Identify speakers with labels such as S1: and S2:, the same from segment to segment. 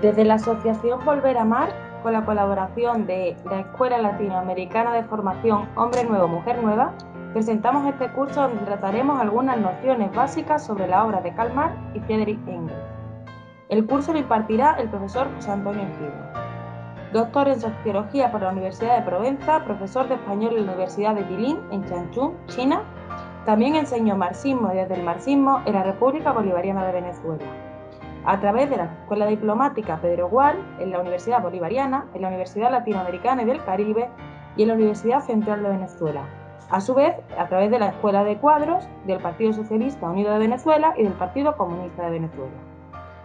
S1: Desde la Asociación Volver a Amar, con la colaboración de la Escuela Latinoamericana de Formación Hombre Nuevo, Mujer Nueva, presentamos este curso donde trataremos algunas nociones básicas sobre la obra de Karl Marx y Friedrich Engels. El curso lo impartirá el profesor José Antonio Ejido, doctor en Sociología por la Universidad de Provenza, profesor de Español en la Universidad de Jilin, en Changchun, China. También enseñó marxismo y desde el marxismo en la República Bolivariana de Venezuela, a través de la Escuela Diplomática Pedro Gual, en la Universidad Bolivariana, en la Universidad Latinoamericana y del Caribe y en la Universidad Central de Venezuela. A su vez, a través de la Escuela de Cuadros del Partido Socialista Unido de Venezuela y del Partido Comunista de Venezuela.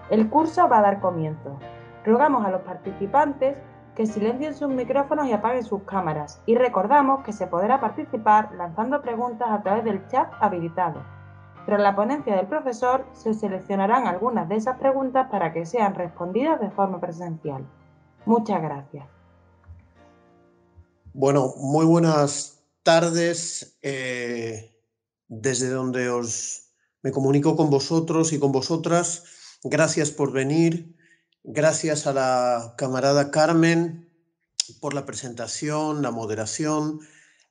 S1: El curso va a dar comienzo. Rogamos a los participantes que silencien sus micrófonos y apaguen sus cámaras, y recordamos que se podrá participar lanzando preguntas a través del chat habilitado. Tras la ponencia del profesor, se seleccionarán algunas de esas preguntas para que sean respondidas de forma presencial. Muchas gracias.
S2: Bueno, muy buenas tardes desde donde me comunico con vosotros y con vosotras. Gracias por venir. Gracias a la camarada Carmen por la presentación, la moderación,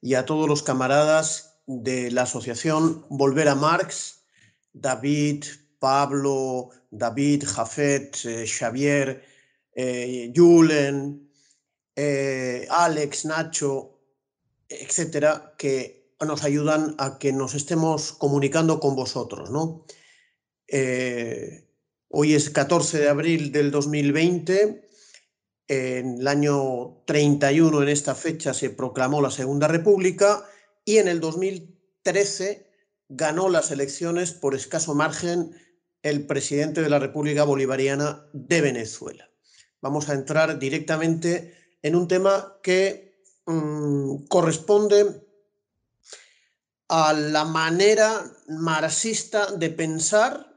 S2: y a todos los camaradas de la asociación Volver a Marx, David, Pablo, David, Jafet, Xavier, Julen, Alex, Nacho, etcétera, que nos ayudan a que nos estemos comunicando con vosotros, ¿no? Hoy es 14 de abril del 2020. En el año 31, en esta fecha, se proclamó la Segunda República y en el 2013 ganó las elecciones por escaso margen el presidente de la República Bolivariana de Venezuela. Vamos a entrar directamente en un tema que corresponde a la manera marxista de pensar,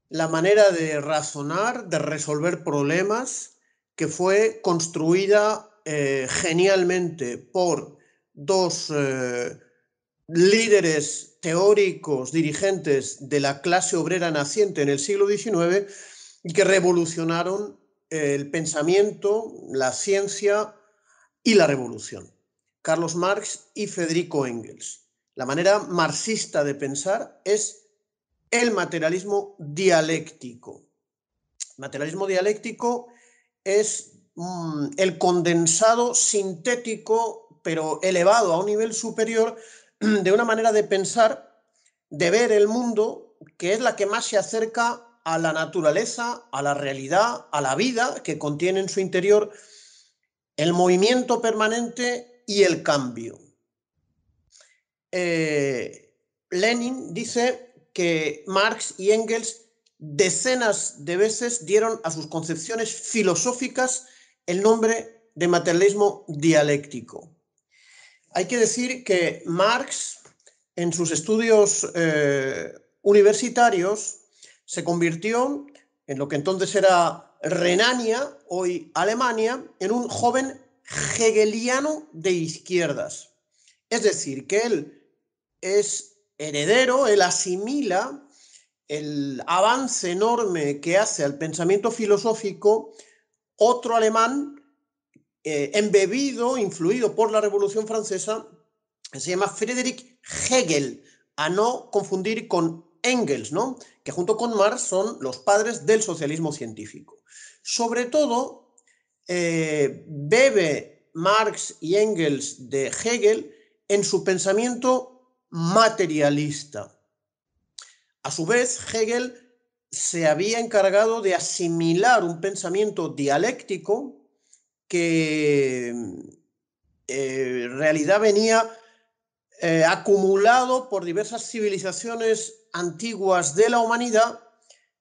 S2: la manera de razonar, de resolver problemas, que fue construida genialmente por dos líderes teóricos, dirigentes de la clase obrera naciente en el siglo XIX y que revolucionaron el pensamiento, la ciencia y la revolución. Carlos Marx y Federico Engels. La manera marxista de pensar es el materialismo dialéctico. El materialismo dialéctico es el condensado sintético, pero elevado a un nivel superior, de una manera de pensar, de ver el mundo, que es la que más se acerca a la naturaleza, a la realidad, a la vida, que contiene en su interior el movimiento permanente y el cambio. Lenin dice que Marx y Engels decenas de veces dieron a sus concepciones filosóficas el nombre de materialismo dialéctico. Hay que decir que Marx, en sus estudios universitarios, se convirtió en lo que entonces era Renania, hoy Alemania, en un joven hegeliano de izquierdas. Es decir, que él es heredero, él asimila el avance enorme que hace al pensamiento filosófico otro alemán embebido, influido por la Revolución Francesa, que se llama Friedrich Hegel, a no confundir con Engels, ¿no? Que junto con Marx son los padres del socialismo científico. Sobre todo, bebe Marx y Engels de Hegel en su pensamiento materialista. A su vez, Hegel se había encargado de asimilar un pensamiento dialéctico que en realidad venía acumulado por diversas civilizaciones antiguas de la humanidad.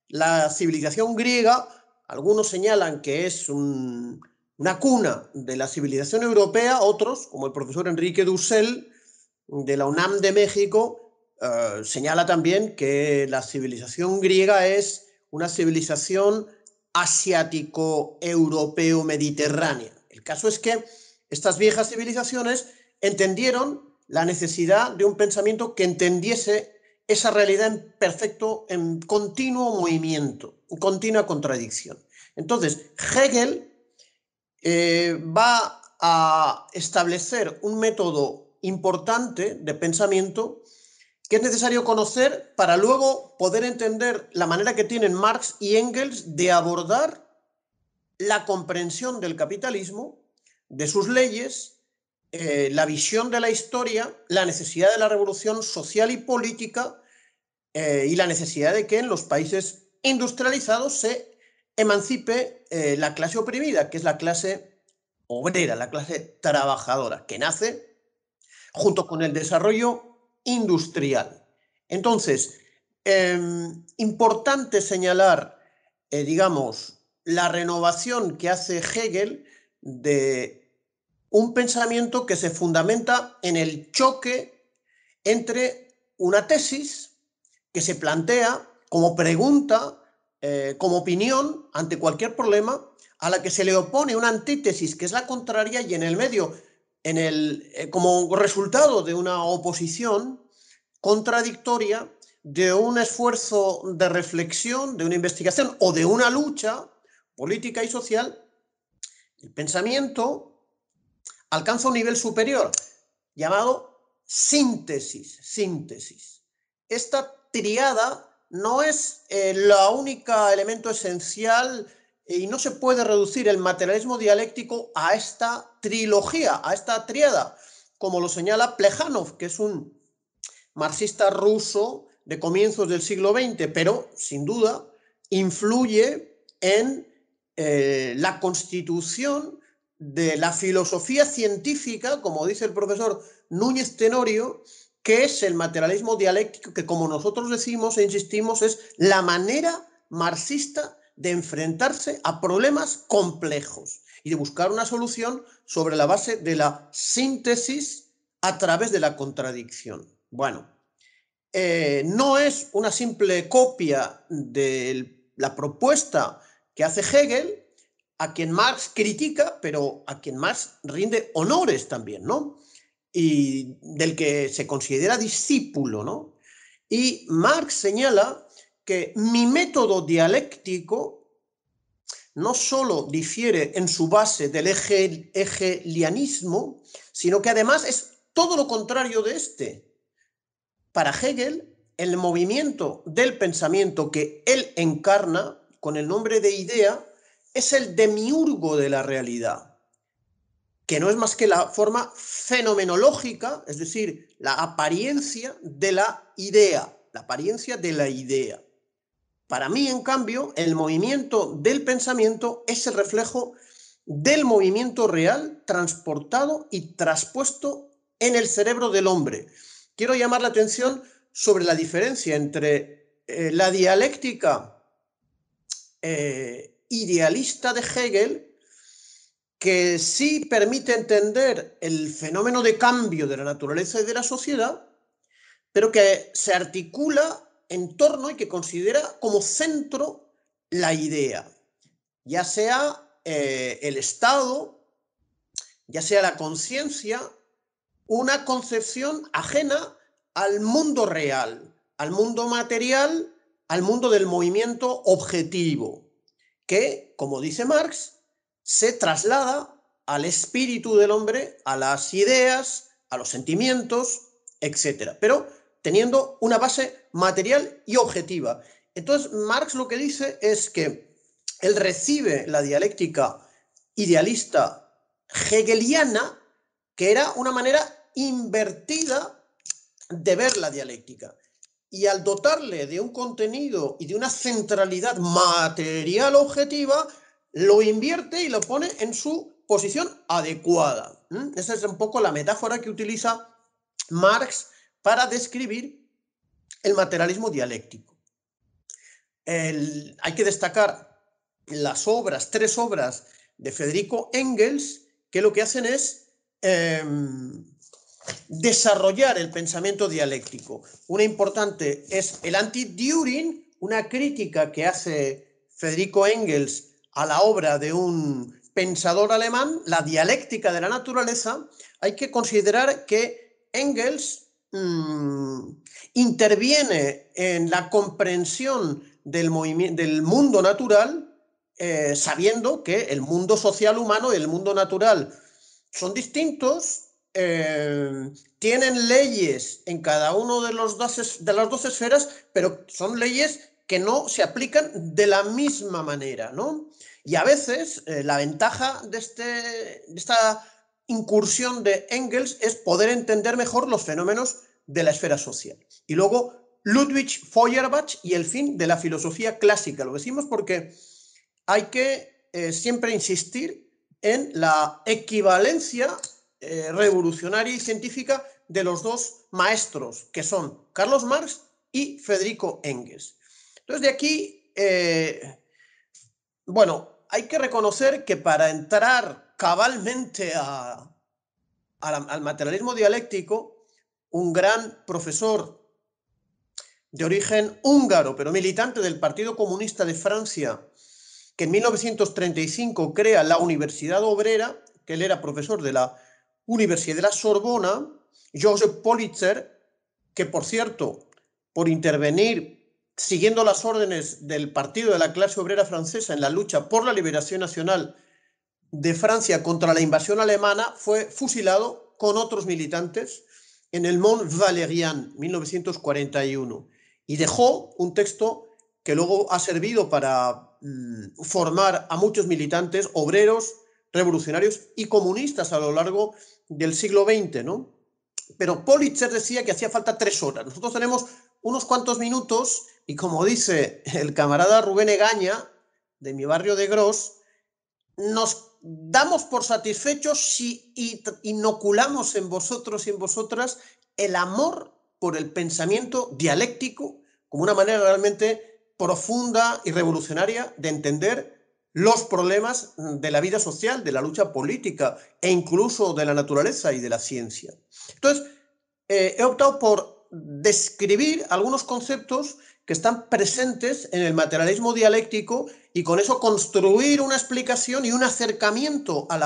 S2: La civilización griega, algunos señalan que es una cuna de la civilización europea, otros, como el profesor Enrique Dussel, de la UNAM de México, señala también que la civilización griega es una civilización asiático-europeo-mediterránea. El caso es que estas viejas civilizaciones entendieron la necesidad de un pensamiento que entendiese esa realidad en continuo movimiento, en continua contradicción. Entonces, Hegel va a establecer un método importante de pensamiento que es necesario conocer para luego poder entender la manera que tienen Marx y Engels de abordar la comprensión del capitalismo, de sus leyes, la visión de la historia, la necesidad de la revolución social y política y la necesidad de que en los países industrializados se emancipe la clase oprimida, que es la clase obrera, la clase trabajadora, que nace junto con el desarrollo industrial. Entonces, importante señalar, digamos, la renovación que hace Hegel de un pensamiento que se fundamenta en el choque entre una tesis que se plantea como pregunta, como opinión ante cualquier problema, a la que se le opone una antítesis que es la contraria, y en el medio, como resultado de una oposición contradictoria, de un esfuerzo de reflexión, de una investigación o de una lucha política y social, el pensamiento alcanza un nivel superior llamado síntesis. Esta triada no es el único elemento esencial y no se puede reducir el materialismo dialéctico a esta trilogía, a esta triada, como lo señala Plejánov, que es un marxista ruso de comienzos del siglo XX, pero sin duda influye en la constitución de la filosofía científica, como dice el profesor Núñez Tenorio, que es el materialismo dialéctico, que como nosotros decimos e insistimos, es la manera marxista de enfrentarse a problemas complejos y de buscar una solución sobre la base de la síntesis a través de la contradicción. Bueno, no es una simple copia de la propuesta que hace Hegel, a quien Marx critica, pero a quien Marx rinde honores también, ¿no? Y del que se considera discípulo, ¿no? Y Marx señala que mi método dialéctico no solo difiere en su base del hegelianismo, sino que además es todo lo contrario de este. Para Hegel, el movimiento del pensamiento que él encarna con el nombre de idea es el demiurgo de la realidad, que no es más que la forma fenomenológica, es decir, la apariencia de la idea, Para mí, en cambio, el movimiento del pensamiento es el reflejo del movimiento real transportado y traspuesto en el cerebro del hombre. Quiero llamar la atención sobre la diferencia entre la dialéctica idealista de Hegel, que sí permite entender el fenómeno de cambio de la naturaleza y de la sociedad, pero que se articula en torno y que considera como centro la idea, ya sea el Estado, ya sea la conciencia, una concepción ajena al mundo real, al mundo material, al mundo del movimiento objetivo, que, como dice Marx, se traslada al espíritu del hombre, a las ideas, a los sentimientos, etc. Pero teniendo una base material y objetiva. Entonces, Marx lo que dice es que él recibe la dialéctica idealista hegeliana, que era una manera invertida de ver la dialéctica. Y al dotarle de un contenido y de una centralidad material objetiva, lo invierte y lo pone en su posición adecuada. Esa es un poco la metáfora que utiliza Marx para describir el materialismo dialéctico. Hay que destacar las obras, 3 obras de Federico Engels, que lo que hacen es desarrollar el pensamiento dialéctico. Una importante es el Anti-Düring, una crítica que hace Federico Engels a la obra de un pensador alemán, la dialéctica de la naturaleza. Hay que considerar que Engels interviene en la comprensión del mundo natural sabiendo que el mundo social humano y el mundo natural son distintos, tienen leyes en cada uno de las dos esferas, pero son leyes que no se aplican de la misma manera, ¿no? Y a veces la ventaja de esta incursión de Engels es poder entender mejor los fenómenos de la esfera social. Y luego Ludwig Feuerbach y el fin de la filosofía clásica. Lo decimos porque hay que siempre insistir en la equivalencia revolucionaria y científica de los dos maestros, que son Carlos Marx y Federico Engels. Entonces, de aquí, bueno, hay que reconocer que para entrar cabalmente al materialismo dialéctico, un gran profesor de origen húngaro, pero militante del Partido Comunista de Francia, que en 1935 crea la Universidad Obrera, que él era profesor de la Universidad de la Sorbona, Joseph Pulitzer, que por cierto, por intervenir siguiendo las órdenes del Partido de la Clase Obrera Francesa en la lucha por la liberación nacional de Francia contra la invasión alemana, fue fusilado con otros militantes en el Mont Valérien, 1941, y dejó un texto que luego ha servido para formar a muchos militantes obreros, revolucionarios y comunistas a lo largo del siglo XX, ¿no? Pero Pulitzer decía que hacía falta 3 horas. Nosotros tenemos unos cuantos minutos y, como dice el camarada Rubén Egaña, de mi barrio de Gros, nos damos por satisfechos si inoculamos en vosotros y en vosotras el amor por el pensamiento dialéctico como una manera realmente profunda y revolucionaria de entender los problemas de la vida social, de la lucha política e incluso de la naturaleza y de la ciencia. Entonces, he optado por describir algunos conceptos que están presentes en el materialismo dialéctico y con eso construir una explicación y un acercamiento a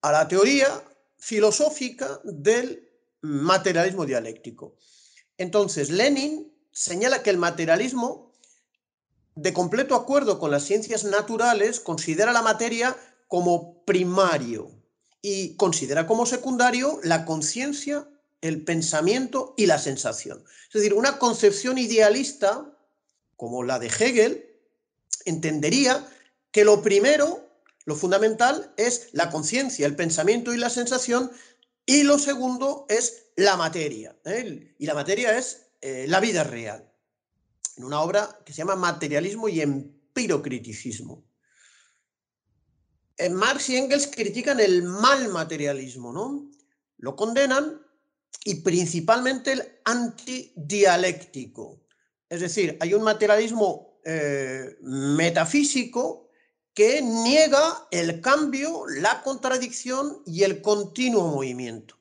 S2: la teoría filosófica del materialismo dialéctico. Entonces, Lenin señala que el materialismo, de completo acuerdo con las ciencias naturales, considera la materia como primario y considera como secundario la conciencia, el pensamiento y la sensación. Es decir, una concepción idealista, como la de Hegel, entendería que lo primero, lo fundamental, es la conciencia, el pensamiento y la sensación, y lo segundo es la materia. Y la materia es la vida real, en una obra que se llama Materialismo y Empirocriticismo. Marx y Engels critican el mal materialismo, ¿no? Lo condenan, y principalmente el antidialéctico. Es decir, hay un materialismo metafísico que niega el cambio, la contradicción y el continuo movimiento.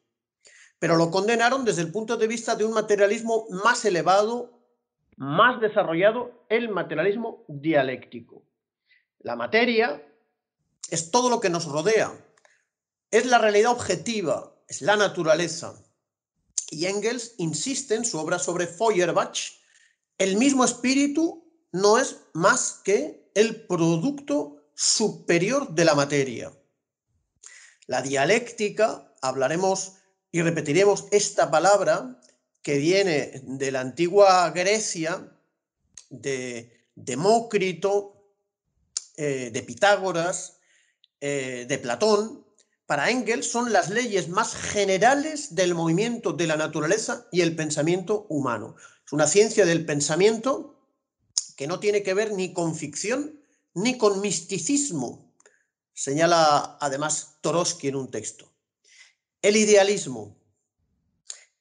S2: Pero lo condenaron desde el punto de vista de un materialismo más elevado, más desarrollado, el materialismo dialéctico. La materia es todo lo que nos rodea, es la realidad objetiva, es la naturaleza. Y Engels insiste en su obra sobre Feuerbach, el mismo espíritu no es más que el producto superior de la materia. La dialéctica, hablaremos y repetiremos esta palabra que viene de la antigua Grecia, de Demócrito, de Pitágoras, de Platón. Para Engels son las leyes más generales del movimiento de la naturaleza y el pensamiento humano. Es una ciencia del pensamiento que no tiene que ver ni con ficción ni con misticismo, señala además Toroski en un texto. El idealismo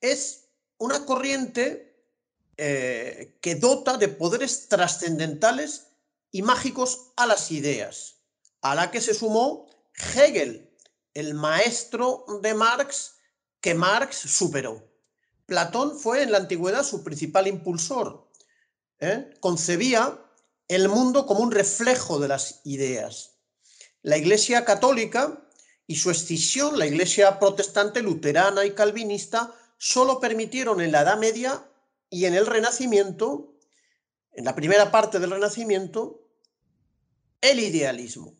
S2: es una corriente que dota de poderes trascendentales y mágicos a las ideas, a la que se sumó Hegel, el maestro de Marx, que Marx superó. Platón fue en la antigüedad su principal impulsor. Concebía el mundo como un reflejo de las ideas. La Iglesia católica y su escisión, la Iglesia protestante, luterana y calvinista, solo permitieron en la Edad Media y en el Renacimiento, en la primera parte del Renacimiento, el idealismo.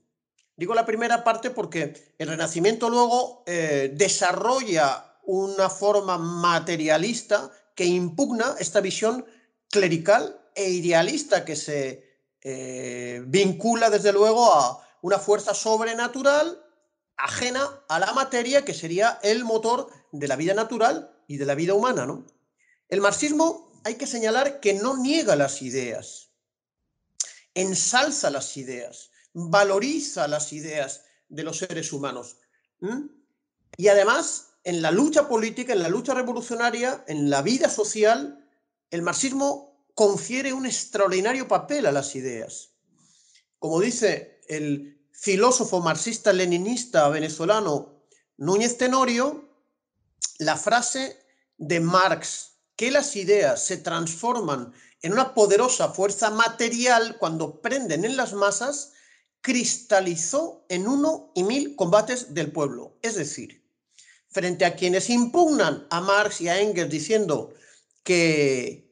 S2: Digo la primera parte porque el Renacimiento luego desarrolla una forma materialista que impugna esta visión clerical e idealista que se vincula desde luego a una fuerza sobrenatural ajena a la materia, que sería el motor de la vida natural y de la vida humana, ¿no? El marxismo, hay que señalar que no niega las ideas, ensalza las ideas, valoriza las ideas de los seres humanos. Y además, en la lucha política, en la lucha revolucionaria, en la vida social, el marxismo confiere un extraordinario papel a las ideas. Como dice el filósofo marxista-leninista venezolano Núñez Tenorio, la frase de Marx, que las ideas se transforman en una poderosa fuerza material cuando prenden en las masas, cristalizó en 1 y 1000 combates del pueblo. Es decir, frente a quienes impugnan a Marx y a Engels diciendo que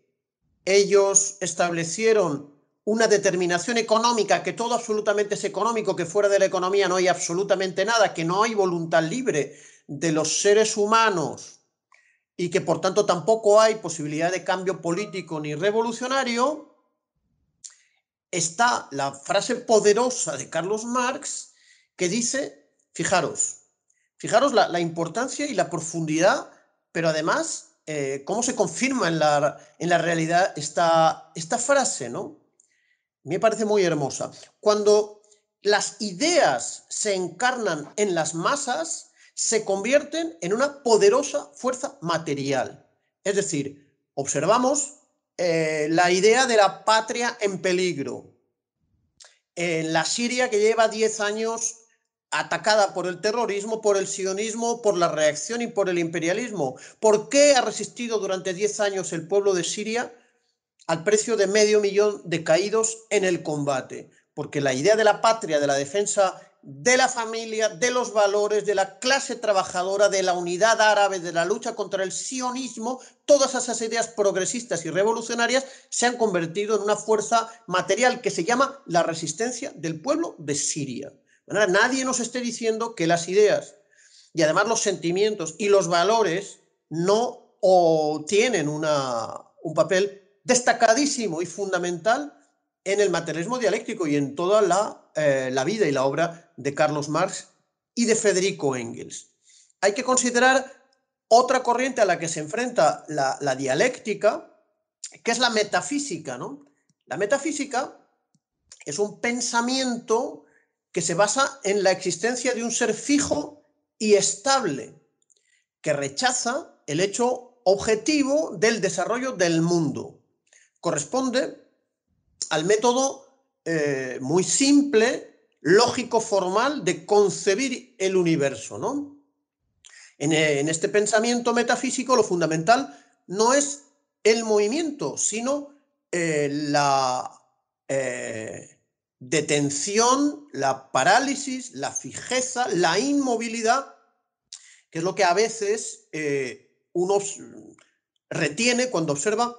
S2: ellos establecieron una determinación económica, que todo absolutamente es económico, que fuera de la economía no hay absolutamente nada, que no hay voluntad libre de los seres humanos y que por tanto tampoco hay posibilidad de cambio político ni revolucionario, está la frase poderosa de Carlos Marx que dice, fijaros la importancia y la profundidad, pero además cómo se confirma en la realidad esta frase, ¿no? Me parece muy hermosa. Cuando las ideas se encarnan en las masas, se convierten en una poderosa fuerza material. Es decir, observamos la idea de la patria en peligro. En la Siria, que lleva 10 años atacada por el terrorismo, por el sionismo, por la reacción y por el imperialismo. ¿Por qué ha resistido durante 10 años el pueblo de Siria al precio de 500.000 de caídos en el combate? Porque la idea de la patria, de la defensa de la familia, de los valores, de la clase trabajadora, de la unidad árabe, de la lucha contra el sionismo, todas esas ideas progresistas y revolucionarias se han convertido en una fuerza material que se llama la resistencia del pueblo de Siria. Bueno, nadie nos esté diciendo que las ideas y además los sentimientos y los valores no tienen un papel destacadísimo y fundamental en el materialismo dialéctico y en toda la vida y la obra de Carlos Marx y de Federico Engels. Hay que considerar otra corriente a la que se enfrenta la dialéctica, que es la metafísica, ¿no? La metafísica es un pensamiento que se basa en la existencia de un ser fijo y estable, que rechaza el hecho objetivo del desarrollo del mundo. Corresponde al método muy simple, lógico, formal de concebir el universo, ¿no? En este pensamiento metafísico lo fundamental no es el movimiento, sino la detención, la parálisis, la fijeza, la inmovilidad, que es lo que a veces uno retiene cuando observa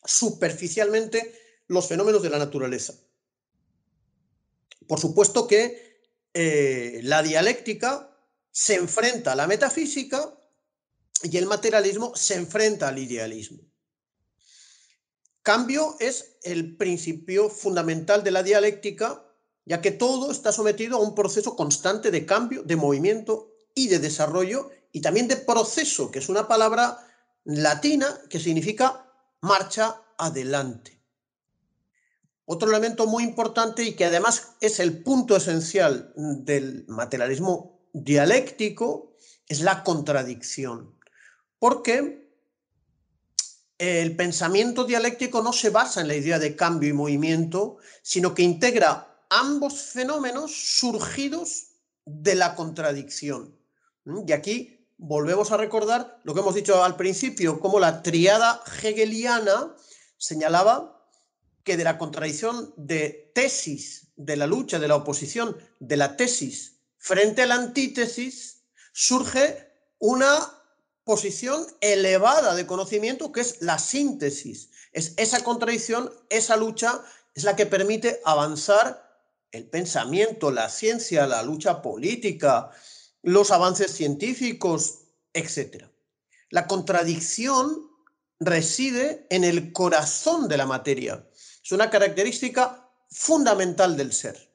S2: superficialmente los fenómenos de la naturaleza. Por supuesto que la dialéctica se enfrenta a la metafísica y el materialismo se enfrenta al idealismo. Cambio es el principio fundamental de la dialéctica, ya que todo está sometido a un proceso constante de cambio, de movimiento y de desarrollo, y también de proceso, que es una palabra latina que significa marcha adelante. Otro elemento muy importante y que además es el punto esencial del materialismo dialéctico es la contradicción, porque el pensamiento dialéctico no se basa en la idea de cambio y movimiento, sino que integra ambos fenómenos surgidos de la contradicción. Y aquí volvemos a recordar lo que hemos dicho al principio, cómo la tríada hegeliana señalaba que de la contradicción de tesis, de la lucha, de la oposición, de la tesis frente a la antítesis, surge una posición elevada de conocimiento que es la síntesis. Es esa contradicción, esa lucha, es la que permite avanzar el pensamiento, la ciencia, la lucha política, los avances científicos, etc. La contradicción reside en el corazón de la materia. Es una característica fundamental del ser.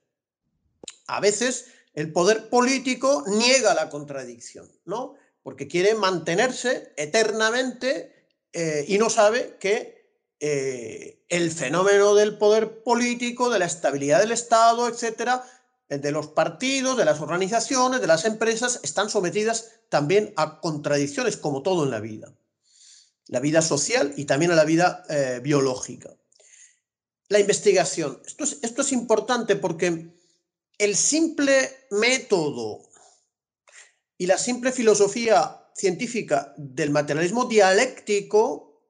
S2: A veces el poder político niega la contradicción, ¿no? Porque quiere mantenerse eternamente y no sabe que el fenómeno del poder político, de la estabilidad del Estado, etcétera, de los partidos, de las organizaciones, de las empresas, están sometidas también a contradicciones, como todo en la vida social y también a la vida biológica. La investigación. Esto es importante porque el simple método y la simple filosofía científica del materialismo dialéctico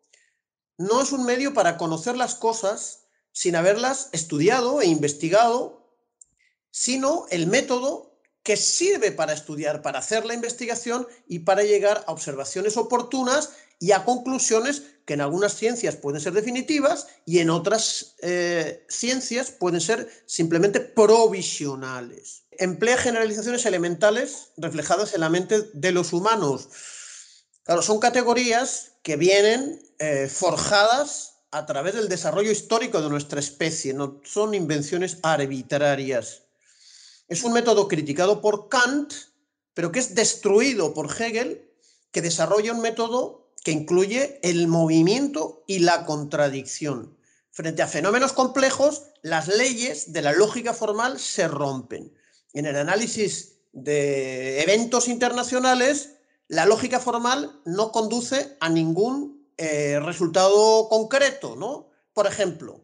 S2: no es un medio para conocer las cosas sin haberlas estudiado e investigado, sino el método que sirve para estudiar, para hacer la investigación y para llegar a observaciones oportunas y a conclusiones que en algunas ciencias pueden ser definitivas y en otras ciencias pueden ser simplemente provisionales. Emplea generalizaciones elementales reflejadas en la mente de los humanos. Claro, son categorías que vienen forjadas a través del desarrollo histórico de nuestra especie, no son invenciones arbitrarias. Es un método criticado por Kant, pero que es destruido por Hegel, que desarrolla un método que incluye el movimiento y la contradicción. Frente a fenómenos complejos, las leyes de la lógica formal se rompen. En el análisis de eventos internacionales, la lógica formal no conduce a ningún resultado concreto, ¿no? Por ejemplo,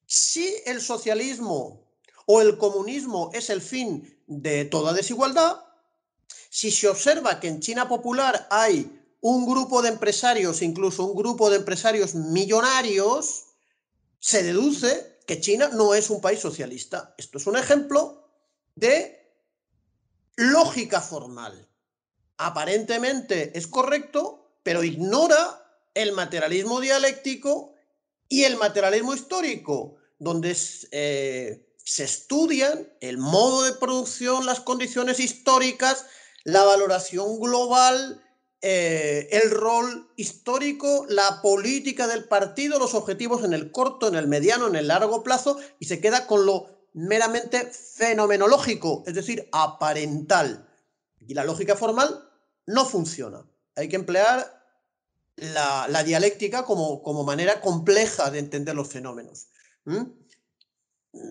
S2: si el socialismo o el comunismo es el fin de toda desigualdad, si se observa que en China popular hay un grupo de empresarios, incluso un grupo de empresarios millonarios, se deduce que China no es un país socialista. Esto es un ejemplo de lógica formal. Aparentemente es correcto, pero ignora el materialismo dialéctico y el materialismo histórico, donde se estudian el modo de producción, las condiciones históricas, la valoración global, el rol histórico, la política del partido, los objetivos en el corto, en el mediano, en el largo plazo, y se queda con lo meramente fenomenológico, es decir, aparental. Y la lógica formal no funciona. Hay que emplear la dialéctica como manera compleja de entender los fenómenos.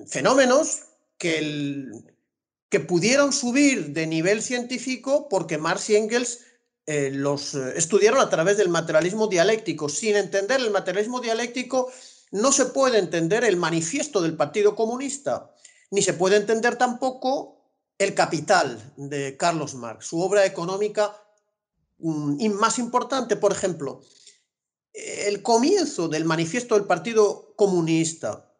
S2: Fenómenos que pudieron subir de nivel científico porque Marx y Engels los estudiaron a través del materialismo dialéctico. Sin entender el materialismo dialéctico no se puede entender el manifiesto del Partido Comunista, ni se puede entender tampoco El Capital de Carlos Marx, su obra económica más importante. Por ejemplo, el comienzo del manifiesto del Partido Comunista,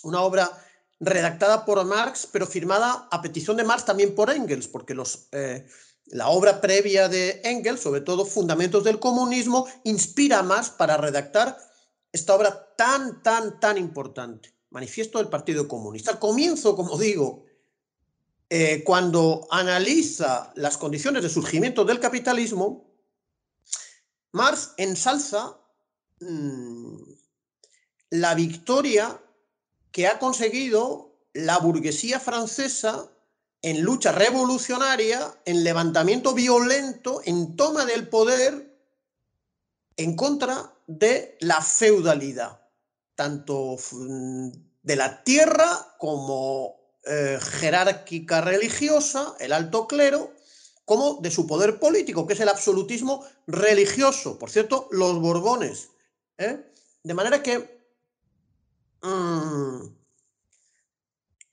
S2: una obra redactada por Marx, pero firmada a petición de Marx también por Engels, porque la obra previa de Engels, sobre todo Fundamentos del Comunismo, inspira a Marx para redactar esta obra tan importante, Manifiesto del Partido Comunista. Al comienzo, como digo, cuando analiza las condiciones de surgimiento del capitalismo, Marx ensalza la victoria que ha conseguido la burguesía francesa en lucha revolucionaria, en levantamiento violento, en toma del poder en contra de la feudalidad, tanto de la tierra como jerárquica religiosa, el alto clero, como de su poder político, que es el absolutismo religioso. Por cierto, los Borbones. De manera que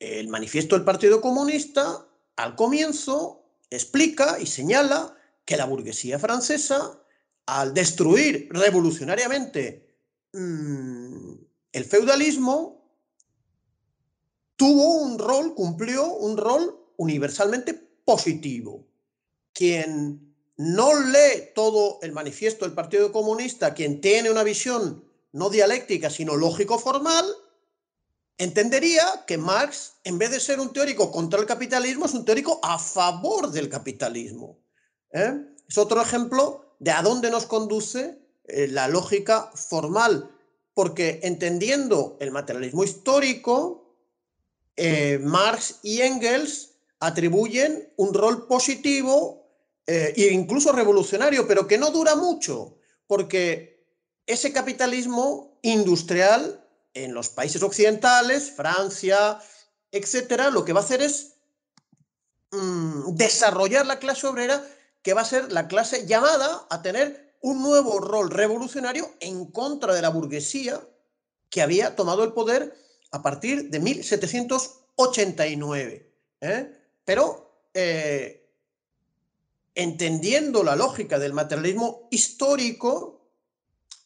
S2: el manifiesto del Partido Comunista, al comienzo, explica y señala que la burguesía francesa, al destruir revolucionariamente el feudalismo, cumplió un rol universalmente positivo. Quien no lee todo el manifiesto del Partido Comunista, quien tiene una visión no dialéctica, sino lógico-formal, entendería que Marx, en vez de ser un teórico contra el capitalismo, es un teórico a favor del capitalismo. Es otro ejemplo de a dónde nos conduce la lógica formal, porque entendiendo el materialismo histórico, Marx y Engels atribuyen un rol positivo e incluso revolucionario, pero que no dura mucho, porque ese capitalismo industrial en los países occidentales, Francia, etcétera, lo que va a hacer es desarrollar la clase obrera, que va a ser la clase llamada a tener un nuevo rol revolucionario en contra de la burguesía que había tomado el poder a partir de 1789. Pero entendiendo la lógica del materialismo histórico,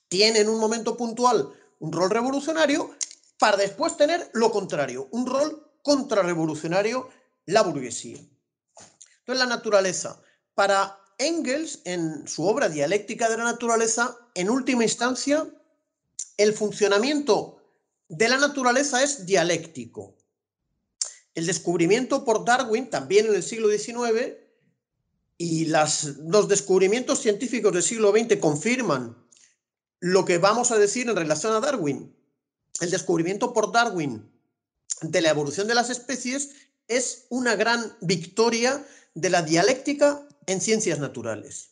S2: tiene en un momento puntual un rol revolucionario para después tener lo contrario, un rol contrarrevolucionario, la burguesía. Entonces, la naturaleza, para Engels, en su obra Dialéctica de la naturaleza, en última instancia, el funcionamiento de la naturaleza es dialéctico. El descubrimiento por Darwin, también en el siglo XIX, y los descubrimientos científicos del siglo XX confirman lo que vamos a decir en relación a Darwin. El descubrimiento por Darwin de la evolución de las especies es una gran victoria de la dialéctica en ciencias naturales.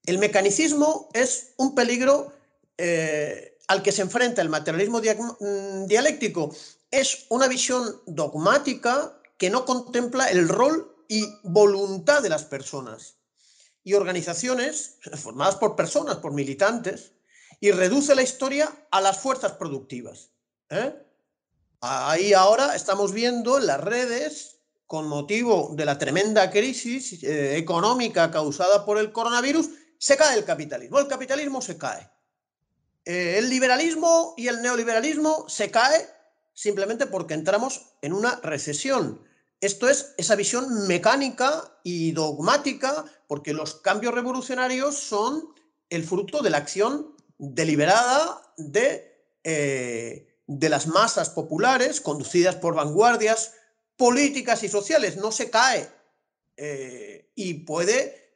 S2: El mecanicismo es un peligro al que se enfrenta el materialismo dialéctico. Es una visión dogmática que no contempla el rol y voluntad de las personas y organizaciones formadas por personas, por militantes, y reduce la historia a las fuerzas productivas. Ahí ahora estamos viendo en las redes, con motivo de la tremenda crisis económica causada por el coronavirus, se cae el capitalismo se cae. El liberalismo y el neoliberalismo se cae simplemente porque entramos en una recesión. Esto es esa visión mecánica y dogmática, porque los cambios revolucionarios son el fruto de la acción deliberada de las masas populares, conducidas por vanguardias políticas y sociales. No se cae y puede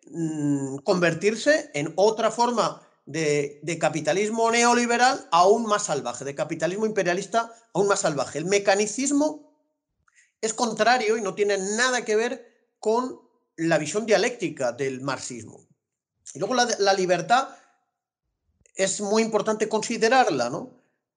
S2: convertirse en otra forma de capitalismo neoliberal aún más salvaje, de capitalismo imperialista aún más salvaje. El mecanicismo es contrario y no tiene nada que ver con la visión dialéctica del marxismo. Y luego la libertad es muy importante considerarla, ¿no?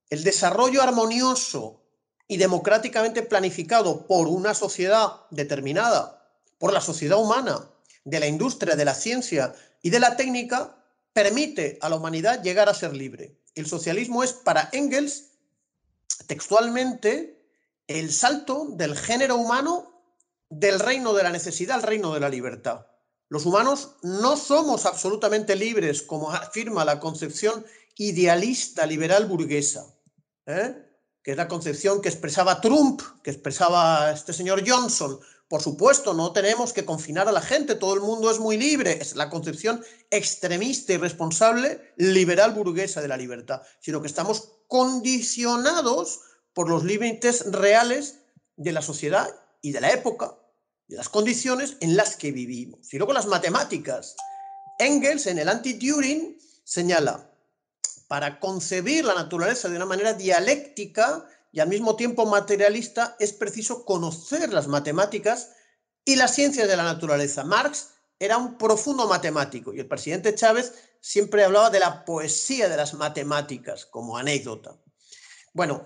S2: El desarrollo armonioso y democráticamente planificado por una sociedad determinada, por la sociedad humana, de la industria, de la ciencia y de la técnica, permite a la humanidad llegar a ser libre. El socialismo es, para Engels, textualmente, el salto del género humano del reino de la necesidad al reino de la libertad. Los humanos no somos absolutamente libres, como afirma la concepción idealista liberal burguesa, que es la concepción que expresaba Trump, que expresaba este señor Johnson. Por supuesto, no tenemos que confinar a la gente, todo el mundo es muy libre. Es la concepción extremista y responsable liberal burguesa de la libertad, sino que estamos condicionados por los límites reales de la sociedad y de la época, de las condiciones en las que vivimos. Y luego las matemáticas. Engels, en el Anti-Turing, señala: para concebir la naturaleza de una manera dialéctica y al mismo tiempo materialista, es preciso conocer las matemáticas y las ciencias de la naturaleza. Marx era un profundo matemático y el presidente Chávez siempre hablaba de la poesía de las matemáticas como anécdota. Bueno,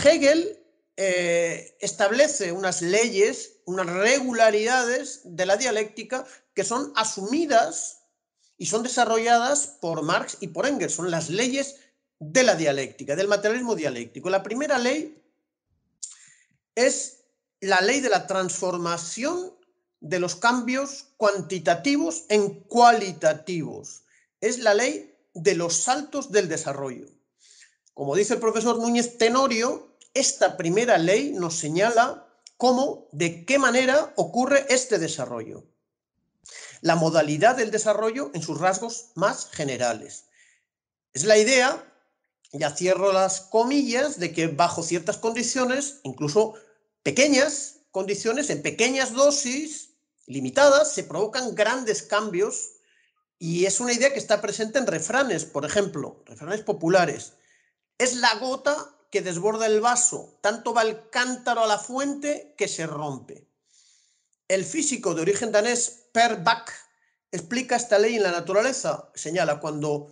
S2: Hegel establece unas leyes, unas regularidades de la dialéctica que son asumidas y son desarrolladas por Marx y por Engels. Son las leyes de la dialéctica, del materialismo dialéctico. La primera ley es la ley de la transformación de los cambios cuantitativos en cualitativos. Es la ley de los saltos del desarrollo. Como dice el profesor Núñez Tenorio, esta primera ley nos señala cómo, de qué manera ocurre este desarrollo. La modalidad del desarrollo en sus rasgos más generales. Es la idea Ya cierro las comillas de que bajo ciertas condiciones, incluso pequeñas condiciones, en pequeñas dosis limitadas, se provocan grandes cambios, y es una idea que está presente en refranes, por ejemplo, refranes populares. Es la gota que desborda el vaso, tanto va el cántaro a la fuente que se rompe. El físico de origen danés Per Bach explica esta ley en la naturaleza. Señala, cuando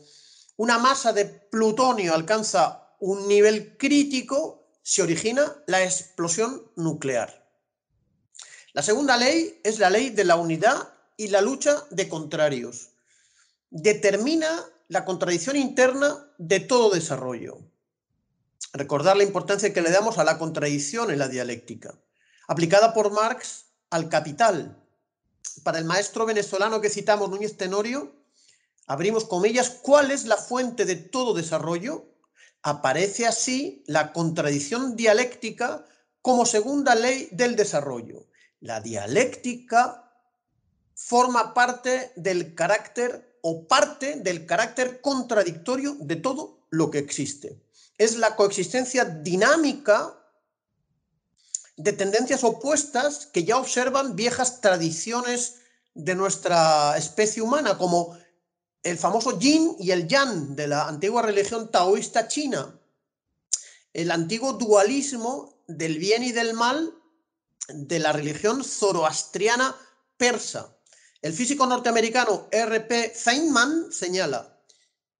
S2: una masa de plutonio alcanza un nivel crítico, se origina la explosión nuclear. La segunda ley es la ley de la unidad y la lucha de contrarios. Determina la contradicción interna de todo desarrollo. Recordar la importancia que le damos a la contradicción en la dialéctica. Aplicada por Marx al capital. Para el maestro venezolano que citamos, Núñez Tenorio, abrimos comillas, ¿cuál es la fuente de todo desarrollo? Aparece así la contradicción dialéctica como segunda ley del desarrollo. La dialéctica forma parte del carácter o parte del carácter contradictorio de todo lo que existe. Es la coexistencia dinámica de tendencias opuestas que ya observan viejas tradiciones de nuestra especie humana, como el famoso yin y el yang de la antigua religión taoísta china, el antiguo dualismo del bien y del mal de la religión zoroastriana persa. El físico norteamericano R.P. Feynman señala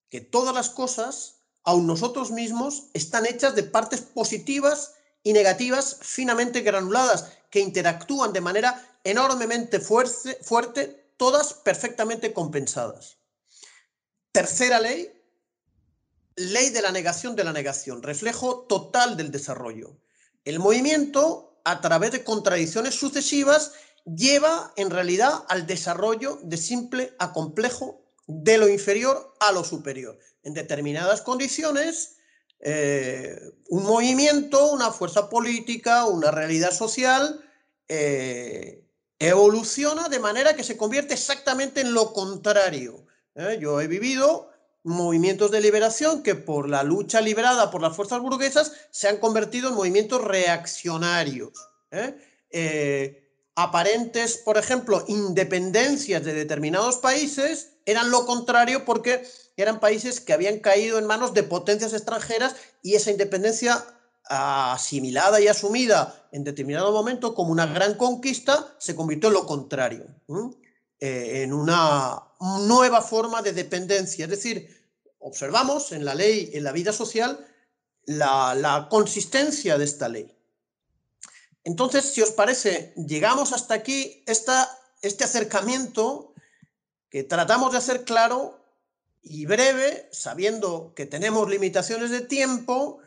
S2: que todas las cosas, aun nosotros mismos, están hechas de partes positivas y negativas finamente granuladas que interactúan de manera enormemente fuerte, todas perfectamente compensadas. Tercera ley, ley de la negación, reflejo total del desarrollo. El movimiento, a través de contradicciones sucesivas, lleva en realidad al desarrollo de simple a complejo, de lo inferior a lo superior. En determinadas condiciones, un movimiento, una fuerza política, una realidad social, evoluciona de manera que se convierte exactamente en lo contrario. Yo he vivido movimientos de liberación que por la lucha librada por las fuerzas burguesas se han convertido en movimientos reaccionarios. Aparentes, por ejemplo, independencias de determinados países eran lo contrario porque eran países que habían caído en manos de potencias extranjeras, y esa independencia asimilada y asumida en determinado momento como una gran conquista se convirtió en lo contrario, en una nueva forma de dependencia. Es decir, observamos en la ley, en la vida social, la consistencia de esta ley. Entonces, si os parece, llegamos hasta aquí este acercamiento que tratamos de hacer claro y breve, sabiendo que tenemos limitaciones de tiempo,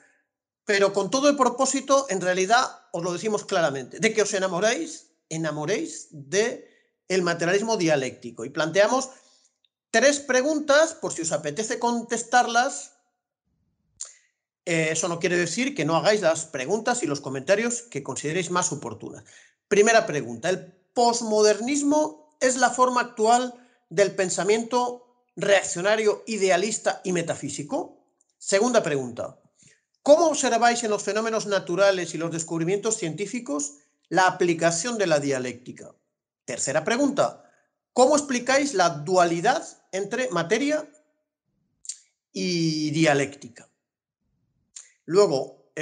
S2: pero con todo el propósito, en realidad, os lo decimos claramente, de que os enamoréis del materialismo dialéctico. Y planteamos 3 preguntas, por si os apetece contestarlas. Eso no quiere decir que no hagáis las preguntas y los comentarios que consideréis más oportunas. Primera pregunta, ¿el posmodernismo es la forma actual del pensamiento reaccionario, idealista y metafísico? Segunda pregunta, ¿cómo observáis en los fenómenos naturales y los descubrimientos científicos la aplicación de la dialéctica? Tercera pregunta, ¿cómo explicáis la dualidad entre materia y dialéctica? Luego,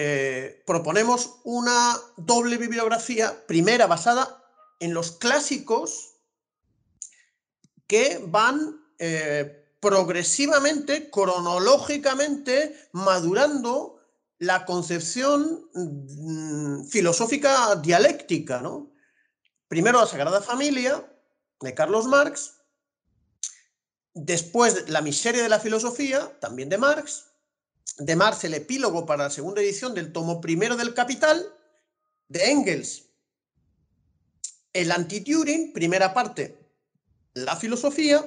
S2: proponemos una doble bibliografía, primera basada en los clásicos que van progresivamente, cronológicamente, madurando la concepción filosófica dialéctica, ¿no? Primero la Sagrada Familia, de Carlos Marx, después La miseria de la filosofía, también de Marx el epílogo para la segunda edición del tomo primero del Capital, de Engels, el Anti-Turing, primera parte, la filosofía,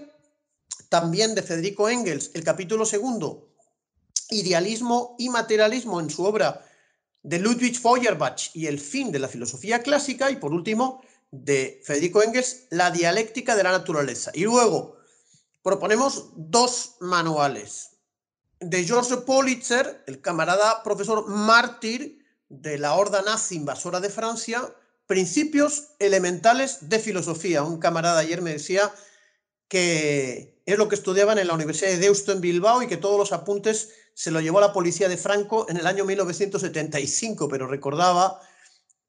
S2: también de Federico Engels, el capítulo segundo, Idealismo y materialismo, en su obra de Ludwig Feuerbach y el fin de la filosofía clásica, y por último, de Federico Engels, La dialéctica de la naturaleza. Y luego proponemos 2 manuales. de George Politzer, el camarada profesor mártir de la horda nazi invasora de Francia, Principios elementales de filosofía. Un camarada ayer me decía que es lo que estudiaban en la Universidad de Deusto en Bilbao y que todos los apuntes se lo llevó la policía de Franco en el año 1975, pero recordaba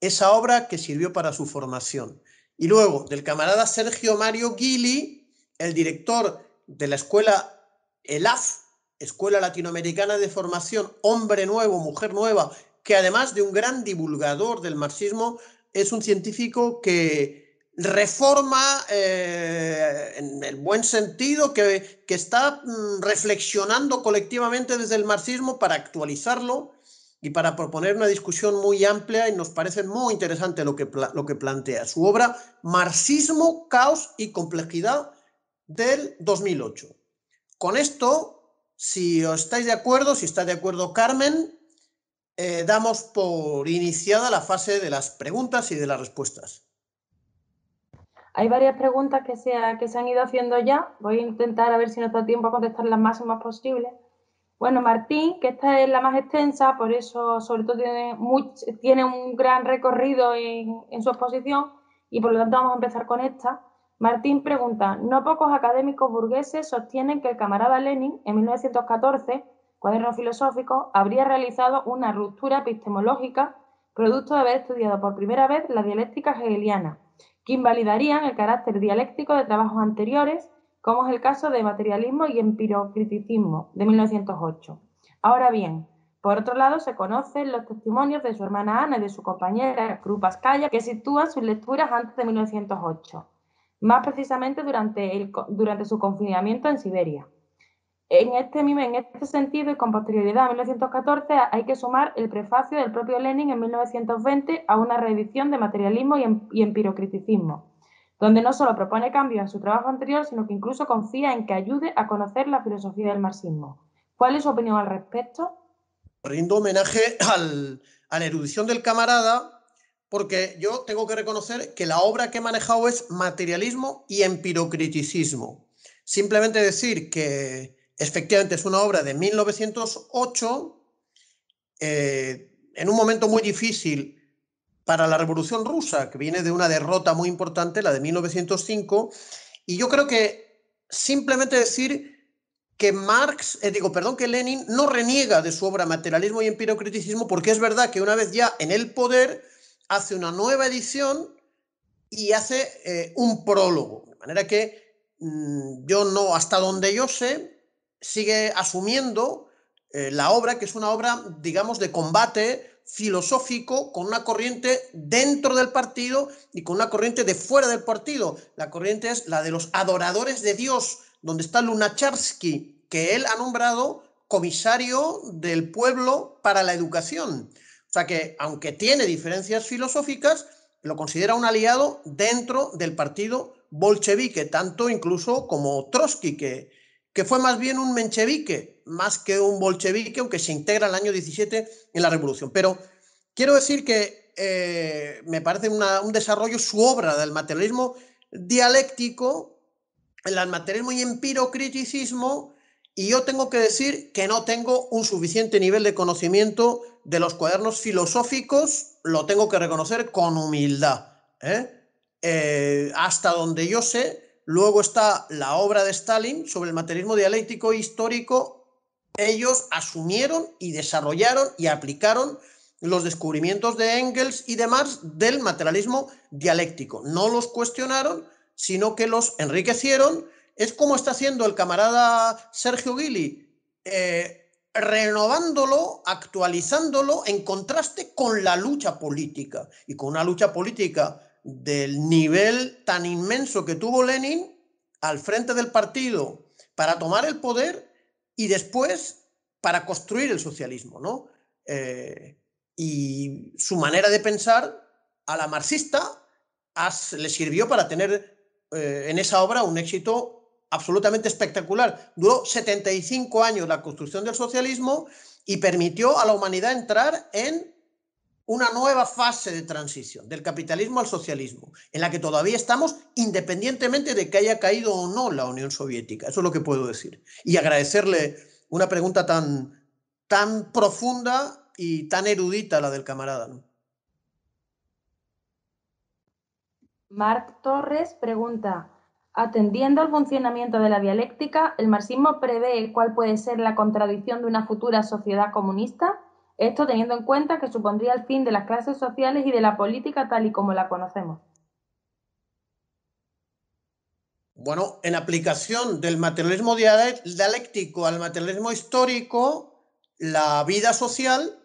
S2: esa obra que sirvió para su formación. Y luego, del camarada Sergio Mario Guili, el director de la escuela ELAF, Escuela Latinoamericana de Formación, Hombre Nuevo, Mujer Nueva, que además de un gran divulgador del marxismo, es un científico que reforma en el buen sentido, que está reflexionando colectivamente desde el marxismo para actualizarlo y para proponer una discusión muy amplia, y nos parece muy interesante lo que plantea. Su obra Marxismo, Caos y Complejidad, del 2008. Con esto, si os estáis de acuerdo, si está de acuerdo Carmen, damos por iniciada la fase de las preguntas y de las respuestas.
S1: Hay varias preguntas que se han ido haciendo ya. Voy a intentar a ver si nos da tiempo a contestar las máximas posibles. Bueno, Martín, que esta es la más extensa, por eso sobre todo tiene un gran recorrido en su exposición y por lo tanto vamos a empezar con esta. Martín pregunta, no pocos académicos burgueses sostienen que el camarada Lenin, en 1914, Cuaderno Filosófico, habría realizado una ruptura epistemológica producto de haber estudiado por primera vez la dialéctica hegeliana, que invalidarían el carácter dialéctico de trabajos anteriores, como es el caso de Materialismo y Empirocriticismo, de 1908. Ahora bien, por otro lado, se conocen los testimonios de su hermana Ana y de su compañera Krupskaya, que sitúan sus lecturas antes de 1908, más precisamente durante su confinamiento en Siberia. En este sentido y con posterioridad a 1914 hay que sumar el prefacio del propio Lenin en 1920 a una reedición de Materialismo y Empirocriticismo, donde no solo propone cambios en su trabajo anterior, sino que incluso confía en que ayude a conocer la filosofía del marxismo. ¿Cuál es su opinión al respecto?
S2: Rindo homenaje a la erudición del camarada, porque yo tengo que reconocer que la obra que he manejado es Materialismo y Empirocriticismo. Simplemente decir que efectivamente es una obra de 1908, en un momento muy difícil para la Revolución Rusa, que viene de una derrota muy importante, la de 1905, y yo creo que simplemente decir que que Lenin no reniega de su obra Materialismo y Empirocriticismo, porque es verdad que una vez ya en el poder hace una nueva edición y hace un prólogo, de manera que yo no, hasta donde yo sé, sigue asumiendo la obra, que es una obra, digamos, de combate filosófico con una corriente dentro del partido y con una corriente de fuera del partido. La corriente es la de los adoradores de Dios, donde está Lunacharsky, que él ha nombrado comisario del pueblo para la educación. O sea que, aunque tiene diferencias filosóficas, lo considera un aliado dentro del partido bolchevique, tanto incluso como Trotsky, que fue más bien un menchevique, más que un bolchevique, aunque se integra el año 17 en la revolución. Pero quiero decir que me parece un desarrollo su obra del materialismo dialéctico, el materialismo y empirocriticismo, y yo tengo que decir que no tengo un suficiente nivel de conocimiento de los cuadernos filosóficos, lo tengo que reconocer con humildad. Hasta donde yo sé, luego está la obra de Stalin sobre el materialismo dialéctico e histórico. Ellos asumieron y desarrollaron y aplicaron los descubrimientos de Engels y demás del materialismo dialéctico. No los cuestionaron, sino que los enriquecieron. Es como está haciendo el camarada Sergio Guili, renovándolo, actualizándolo en contraste con la lucha política, y con una lucha política del nivel tan inmenso que tuvo Lenin al frente del partido para tomar el poder y después para construir el socialismo, ¿no? Y su manera de pensar a la marxista le sirvió para tener en esa obra un éxito absolutamente espectacular. Duró 75 años la construcción del socialismo y permitió a la humanidad entrar en una nueva fase de transición del capitalismo al socialismo, en la que todavía estamos, independientemente de que haya caído o no la Unión Soviética. Eso es lo que puedo decir. Y agradecerle una pregunta tan profunda y tan erudita la del camarada, ¿no?
S1: Marc Torres pregunta, atendiendo al funcionamiento de la dialéctica, ¿el marxismo prevé cuál puede ser la contradicción de una futura sociedad comunista? Esto teniendo en cuenta que supondría el fin de las clases sociales y de la política tal y como la conocemos.
S2: Bueno, en aplicación del materialismo dialéctico al materialismo histórico, la vida social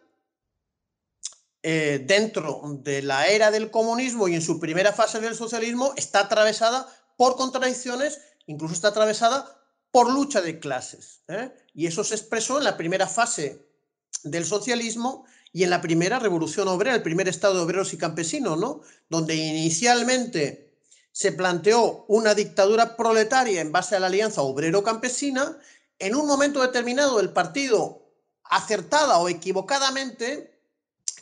S2: dentro de la era del comunismo y en su primera fase del socialismo está atravesada por contradicciones, incluso está atravesada por lucha de clases, ¿eh? Y eso se expresó en la primera fase del socialismo y en la primera revolución obrera, el primer estado de obreros y campesinos, ¿no? Donde inicialmente se planteó una dictadura proletaria en base a la alianza obrero-campesina. En un momento determinado el partido, acertada o equivocadamente,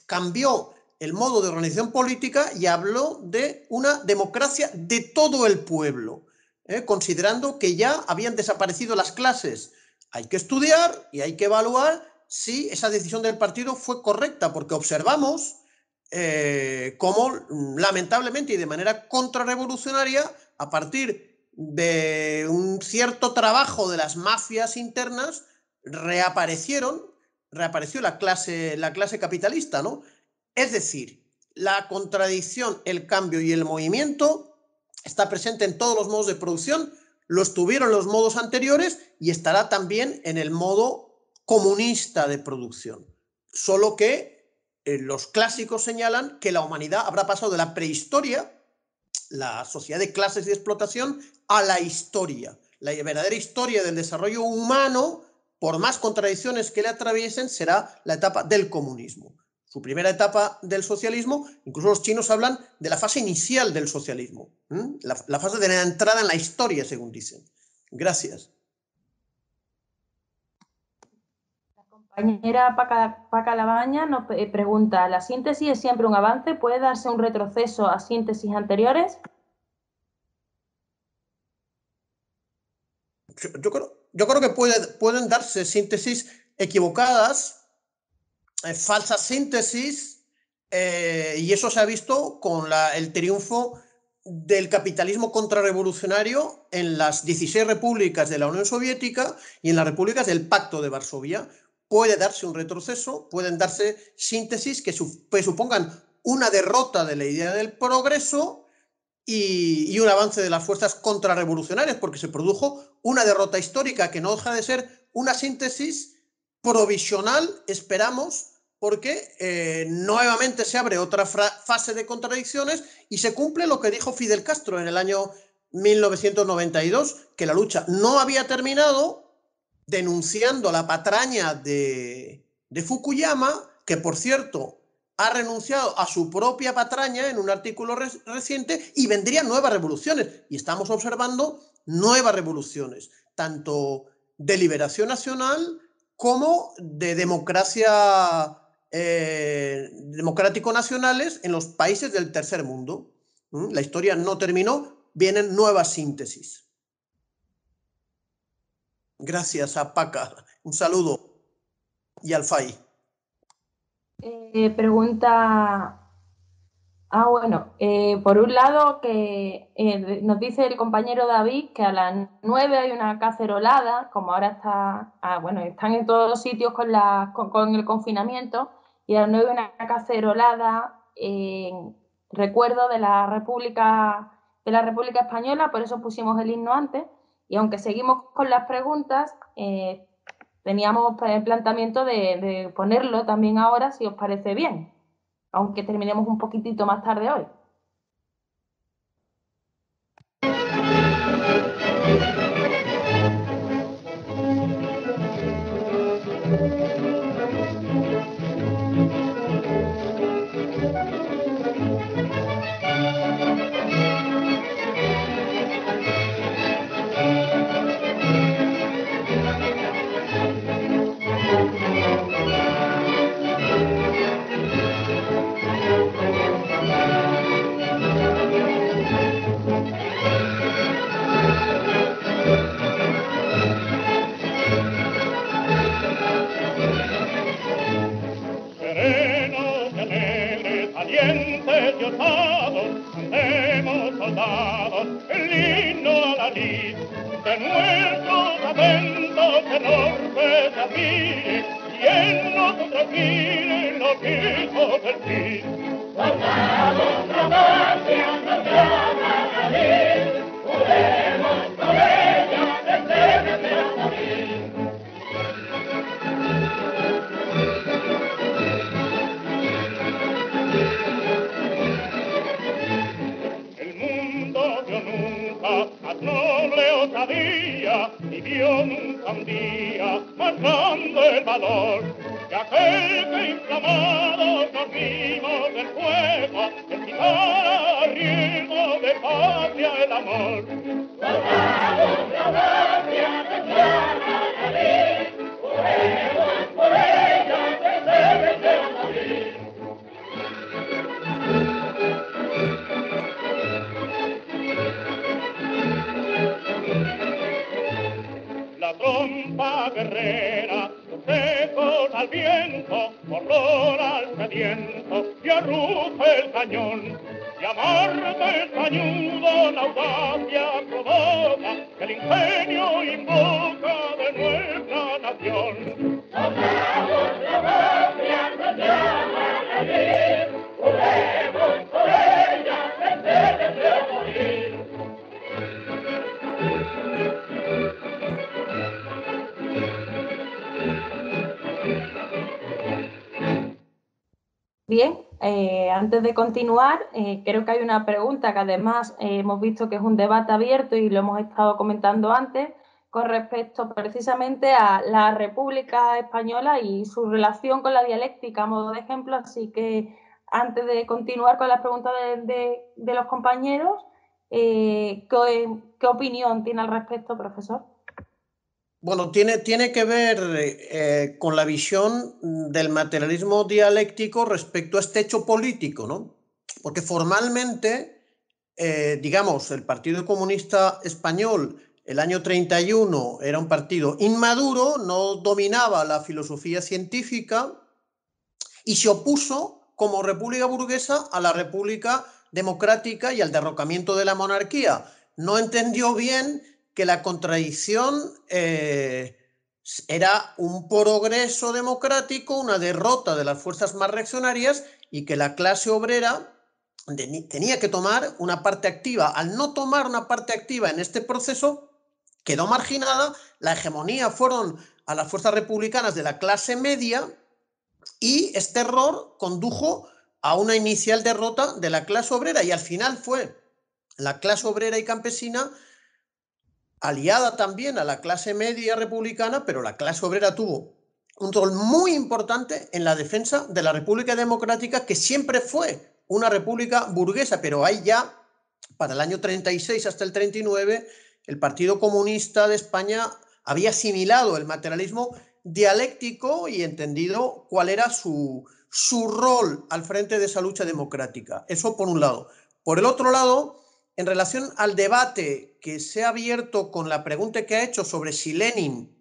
S2: cambió el modo de organización política y habló de una democracia de todo el pueblo, considerando que ya habían desaparecido las clases. Hay que estudiar y hay que evaluar si esa decisión del partido fue correcta, porque observamos cómo, lamentablemente y de manera contrarrevolucionaria, a partir de un cierto trabajo de las mafias internas, reapareció la clase capitalista, ¿no? Es decir, la contradicción, el cambio y el movimiento está presente en todos los modos de producción, lo estuvieron en los modos anteriores y estará también en el modo comunista de producción. Solo que los clásicos señalan que la humanidad habrá pasado de la prehistoria, la sociedad de clases y de explotación, a la historia. La verdadera historia del desarrollo humano, por más contradicciones que le atraviesen, será la etapa del comunismo. Su primera etapa del socialismo, incluso los chinos hablan de la fase inicial del socialismo, la fase de la entrada en la historia, según dicen. Gracias.
S1: La compañera Paca Labaña nos pregunta, ¿la síntesis es siempre un avance? ¿Puede darse un retroceso a síntesis anteriores?
S2: Yo creo que pueden darse síntesis equivocadas, falsas síntesis, y eso se ha visto con el triunfo del capitalismo contrarrevolucionario en las 16 repúblicas de la Unión Soviética y en las repúblicas del Pacto de Varsovia. Puede darse un retroceso, pueden darse síntesis que supongan una derrota de la idea del progreso y un avance de las fuerzas contrarrevolucionarias, porque se produjo una derrota histórica que no deja de ser una síntesis provisional, esperamos, porque nuevamente se abre otra fase de contradicciones y se cumple lo que dijo Fidel Castro en el año 1992, que la lucha no había terminado, denunciando la patraña de Fukuyama, que por cierto ha renunciado a su propia patraña en un artículo reciente, y vendrían nuevas revoluciones. Y estamos observando nuevas revoluciones, tanto de liberación nacional como de democracia democrático-nacionales en los países del tercer mundo. La historia no terminó, vienen nuevas síntesis. Gracias a Paca, un saludo, y al FAI.
S1: Pregunta... por un lado que nos dice el compañero David que a las 9 hay una cacerolada, como ahora están en todos los sitios con el confinamiento, y a las 9 una cacerolada en recuerdo de la República Española, por eso pusimos el himno antes, y aunque seguimos con las preguntas, teníamos el planteamiento de ponerlo también ahora, si os parece bien, aunque terminemos un poquitito más tarde hoy.
S3: salir de nuestros atentos enormes abril, y en nosotros miren los hijos del fin. Soldados, la patria nos llama a salir, juremos por ella desde a morir. El mundo dio nunca más noble osadía, ni vio nunca un día más grande el valor, de aquel que inflamados nos vimos del fuego, encimara a riesgo de patria el amor. Soldados, la patria nos llama a salir, juremos por ella desde a morir. La trompa guerrera, sus ecos al viento, horror al sediento, y arruja el cañón. Y a Marte sañudo la audacia provoca, que el ingenio invoca de nuestra nación. Soldados, la patria nos llama a salir, juremos por ella desde a morir.
S1: Bien, antes de continuar, creo que hay una pregunta que además hemos visto que es un debate abierto y lo hemos estado comentando antes con respecto precisamente a la República Española y su relación con la dialéctica a modo de ejemplo. Así que antes de continuar con las preguntas de los compañeros, ¿qué opinión tiene al respecto, profesor?
S2: Bueno, tiene que ver con la visión del materialismo dialéctico respecto a este hecho político, ¿no? Porque formalmente, digamos, el Partido Comunista Español, el año 31, era un partido inmaduro, no dominaba la filosofía científica y se opuso como república burguesa a la república democrática y al derrocamiento de la monarquía. No entendió bien que la contradicción era un progreso democrático, una derrota de las fuerzas más reaccionarias y que la clase obrera tenía que tomar una parte activa. Al no tomar una parte activa en este proceso, quedó marginada, la hegemonía fueron a las fuerzas republicanas de la clase media y este error condujo a una inicial derrota de la clase obrera y al final fue la clase obrera y campesina aliada también a la clase media republicana, pero la clase obrera tuvo un rol muy importante en la defensa de la República Democrática, que siempre fue una república burguesa, pero ahí ya, para el año 36 hasta el 39, el Partido Comunista de España había asimilado el materialismo dialéctico y entendido cuál era su rol al frente de esa lucha democrática. Eso por un lado. Por el otro lado, en relación al debate que se ha abierto con la pregunta que ha hecho sobre si Lenin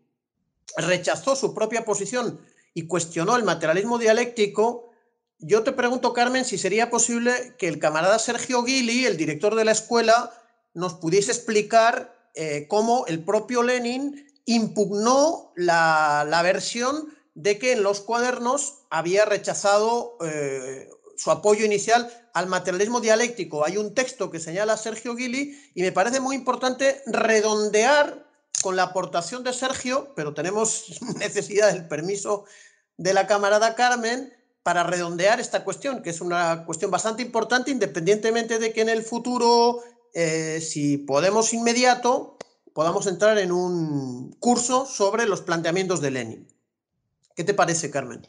S2: rechazó su propia posición y cuestionó el materialismo dialéctico, yo te pregunto, Carmen, si sería posible que el camarada Sergio Guili, el director de la escuela, nos pudiese explicar cómo el propio Lenin impugnó la versión de que en los cuadernos había rechazado su apoyo inicial al materialismo dialéctico. Hay un texto que señala Sergio Guili y me parece muy importante redondear con la aportación de Sergio, pero tenemos necesidad del permiso de la camarada Carmen para redondear esta cuestión, que es una cuestión bastante importante, independientemente de que en el futuro, si podemos inmediato, podamos entrar en un curso sobre los planteamientos de Lenin. ¿Qué te parece, Carmen?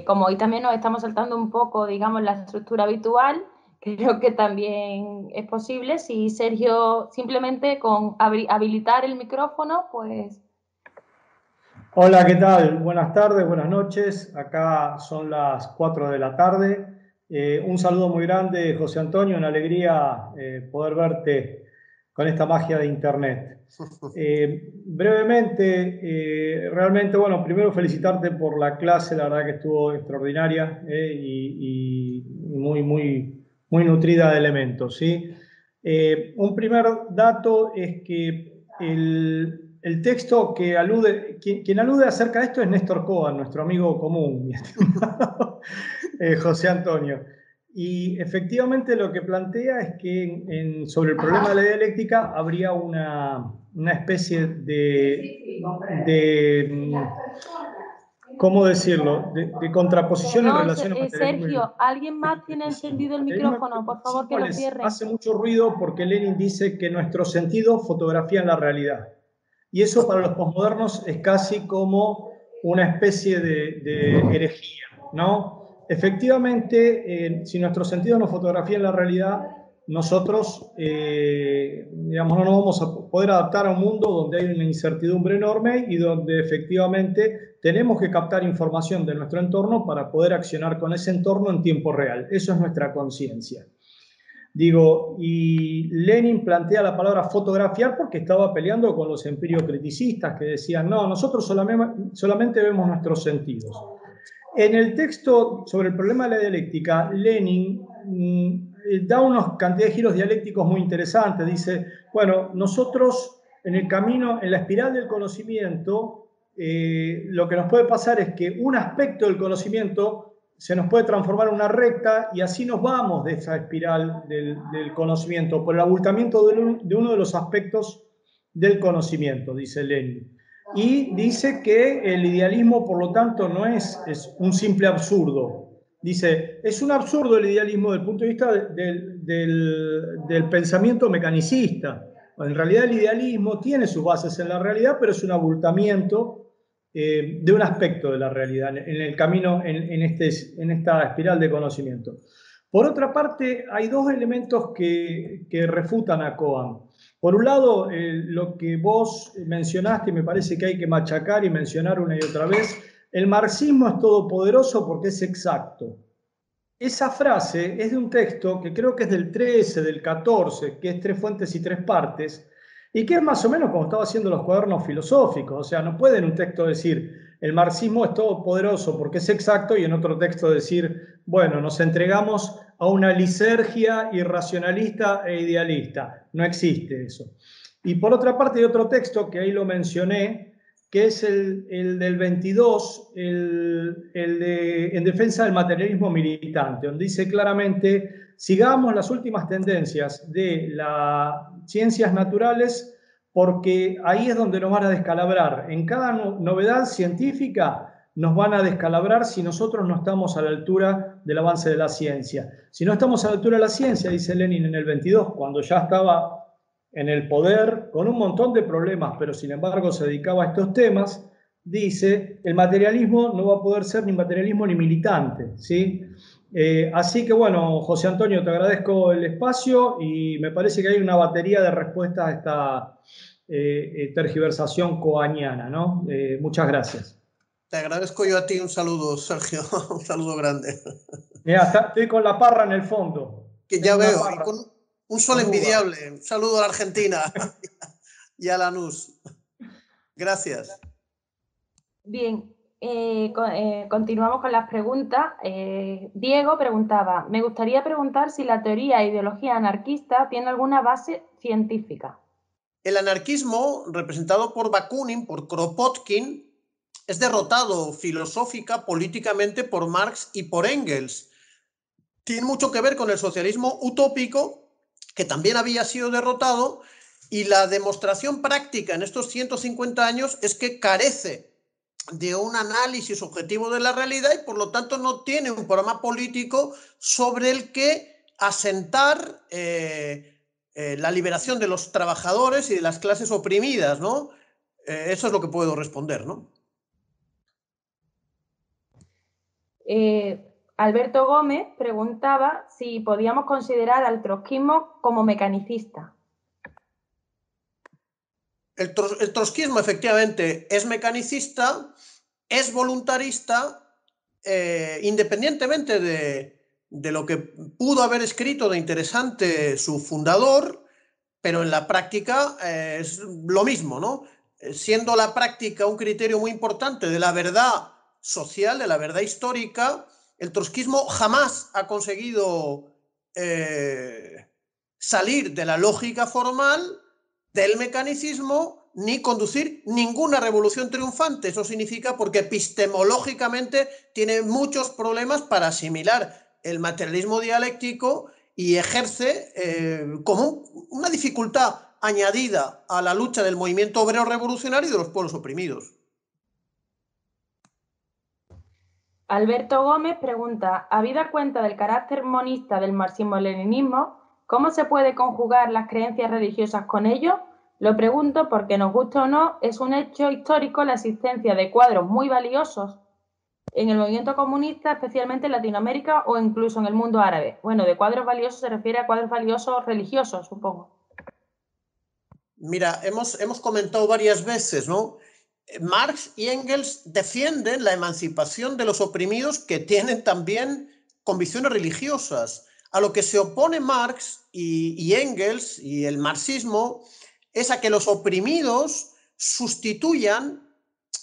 S1: Como hoy también nos estamos saltando un poco, digamos, la estructura habitual, creo que también es posible. Si Sergio, simplemente con habilitar el micrófono, pues...
S4: Hola, ¿qué tal? Buenas tardes, buenas noches. Acá son las 4 de la tarde. Un saludo muy grande, José Antonio, una alegría poder verte con esta magia de Internet. Brevemente, realmente, bueno, primero felicitarte por la clase, la verdad que estuvo extraordinaria y muy nutrida de elementos, ¿sí? Un primer dato es que el texto que alude, quien alude acerca de esto es Néstor Cohen, nuestro amigo común, mi estimado José Antonio. Y efectivamente lo que plantea es que sobre el problema de la dialéctica habría una especie ¿cómo decirlo?, de contraposición en relación a materialismo.
S1: Sergio, ¿alguien más tiene encendido el micrófono? Por favor, que lo cierre.
S4: Hace mucho ruido porque Lenin dice que nuestro sentido fotografía la realidad. Y eso para los posmodernos es casi como una especie de herejía, ¿no? Efectivamente, si nuestro sentido no fotografía la realidad, nosotros, digamos, no nos vamos a poder adaptar a un mundo donde hay una incertidumbre enorme y donde efectivamente tenemos que captar información de nuestro entorno para poder accionar con ese entorno en tiempo real. Eso es nuestra conciencia. Digo, y Lenin plantea la palabra fotografiar porque estaba peleando con los empiriocriticistas que decían, no, nosotros solamente vemos nuestros sentidos. En el texto sobre el problema de la dialéctica, Lenin da unos cantidad de giros dialécticos muy interesantes. Dice, bueno, nosotros en el camino, en la espiral del conocimiento, lo que nos puede pasar es que un aspecto del conocimiento se nos puede transformar en una recta y así nos vamos de esa espiral del conocimiento por el abultamiento de uno de los aspectos del conocimiento, dice Lenin. Y dice que el idealismo, por lo tanto, no es un simple absurdo. Dice, es un absurdo el idealismo desde el punto de vista del pensamiento mecanicista. En realidad el idealismo tiene sus bases en la realidad, pero es un abultamiento de un aspecto de la realidad en el camino, en esta espiral de conocimiento. Por otra parte, hay dos elementos que refutan a Cohen. Por un lado, lo que vos mencionaste, y me parece que hay que machacar y mencionar una y otra vez, el marxismo es todopoderoso porque es exacto. Esa frase es de un texto que creo que es del 13, del 14, que es 3 fuentes y 3 partes, y que es más o menos como estaba haciendo los cuadernos filosóficos. O sea, no puede en un texto decir el marxismo es todopoderoso porque es exacto y en otro texto decir, bueno, nos entregamos a una lisergia irracionalista e idealista. No existe eso. Y por otra parte hay otro texto que ahí lo mencioné, que es el del 22, en defensa del materialismo militante, donde dice claramente, sigamos las últimas tendencias de las ciencias naturales porque ahí es donde nos van a descalabrar. En cada novedad científica nos van a descalabrar si nosotros no estamos a la altura del avance de la ciencia. Si no estamos a la altura de la ciencia, dice Lenin en el 22, cuando ya estaba en el poder, con un montón de problemas, pero sin embargo se dedicaba a estos temas, dice, el materialismo no va a poder ser ni materialismo ni militante, ¿sí? Así que bueno, José Antonio, te agradezco el espacio y me parece que hay una batería de respuestas a esta tergiversación coaniana, ¿no? Muchas gracias.
S2: Te agradezco yo a ti, un saludo, Sergio, un saludo grande.
S4: Mira, estoy con la parra en el fondo.
S2: Que ya veo, y con un sol envidiable. Un saludo a la Argentina y a Lanús. Gracias.
S1: Bien, continuamos con las preguntas. Diego preguntaba, me gustaría preguntar si la teoría e ideología anarquista tiene alguna base científica.
S2: El anarquismo, representado por Bakunin, por Kropotkin, es derrotado filosófica, políticamente por Marx y por Engels. Tiene mucho que ver con el socialismo utópico, que también había sido derrotado, y la demostración práctica en estos 150 años es que carece de un análisis objetivo de la realidad y por lo tanto no tiene un programa político sobre el que asentar la liberación de los trabajadores y de las clases oprimidas, ¿no? Eso es lo que puedo responder, ¿no?
S1: Alberto Gómez preguntaba si podíamos considerar al trotskismo como mecanicista.
S2: El trotskismo efectivamente es mecanicista, es voluntarista, independientemente de lo que pudo haber escrito de interesante su fundador, pero en la práctica es lo mismo, ¿no? Siendo la práctica un criterio muy importante de la verdad social, de la verdad histórica, el trotskismo jamás ha conseguido salir de la lógica formal del mecanicismo ni conducir ninguna revolución triunfante. Eso significa porque epistemológicamente tiene muchos problemas para asimilar el materialismo dialéctico y ejerce como una dificultad añadida a la lucha del movimiento obrero revolucionario y de los pueblos oprimidos.
S1: Alberto Gómez pregunta, habida cuenta del carácter monista del marxismo-leninismo, ¿cómo se puede conjugar las creencias religiosas con ello? Lo pregunto porque, nos guste o no, es un hecho histórico la existencia de cuadros muy valiosos en el movimiento comunista, especialmente en Latinoamérica o incluso en el mundo árabe. Bueno, de cuadros valiosos se refiere a cuadros valiosos religiosos, supongo.
S2: Mira, hemos comentado varias veces, ¿no? Marx y Engels defienden la emancipación de los oprimidos que tienen también convicciones religiosas. A lo que se opone Marx y Engels y el marxismo es a que los oprimidos sustituyan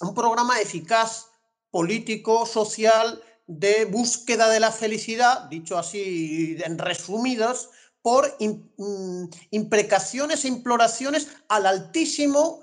S2: un programa eficaz, político, social, de búsqueda de la felicidad, dicho así en resumidas, por imprecaciones e imploraciones al Altísimo,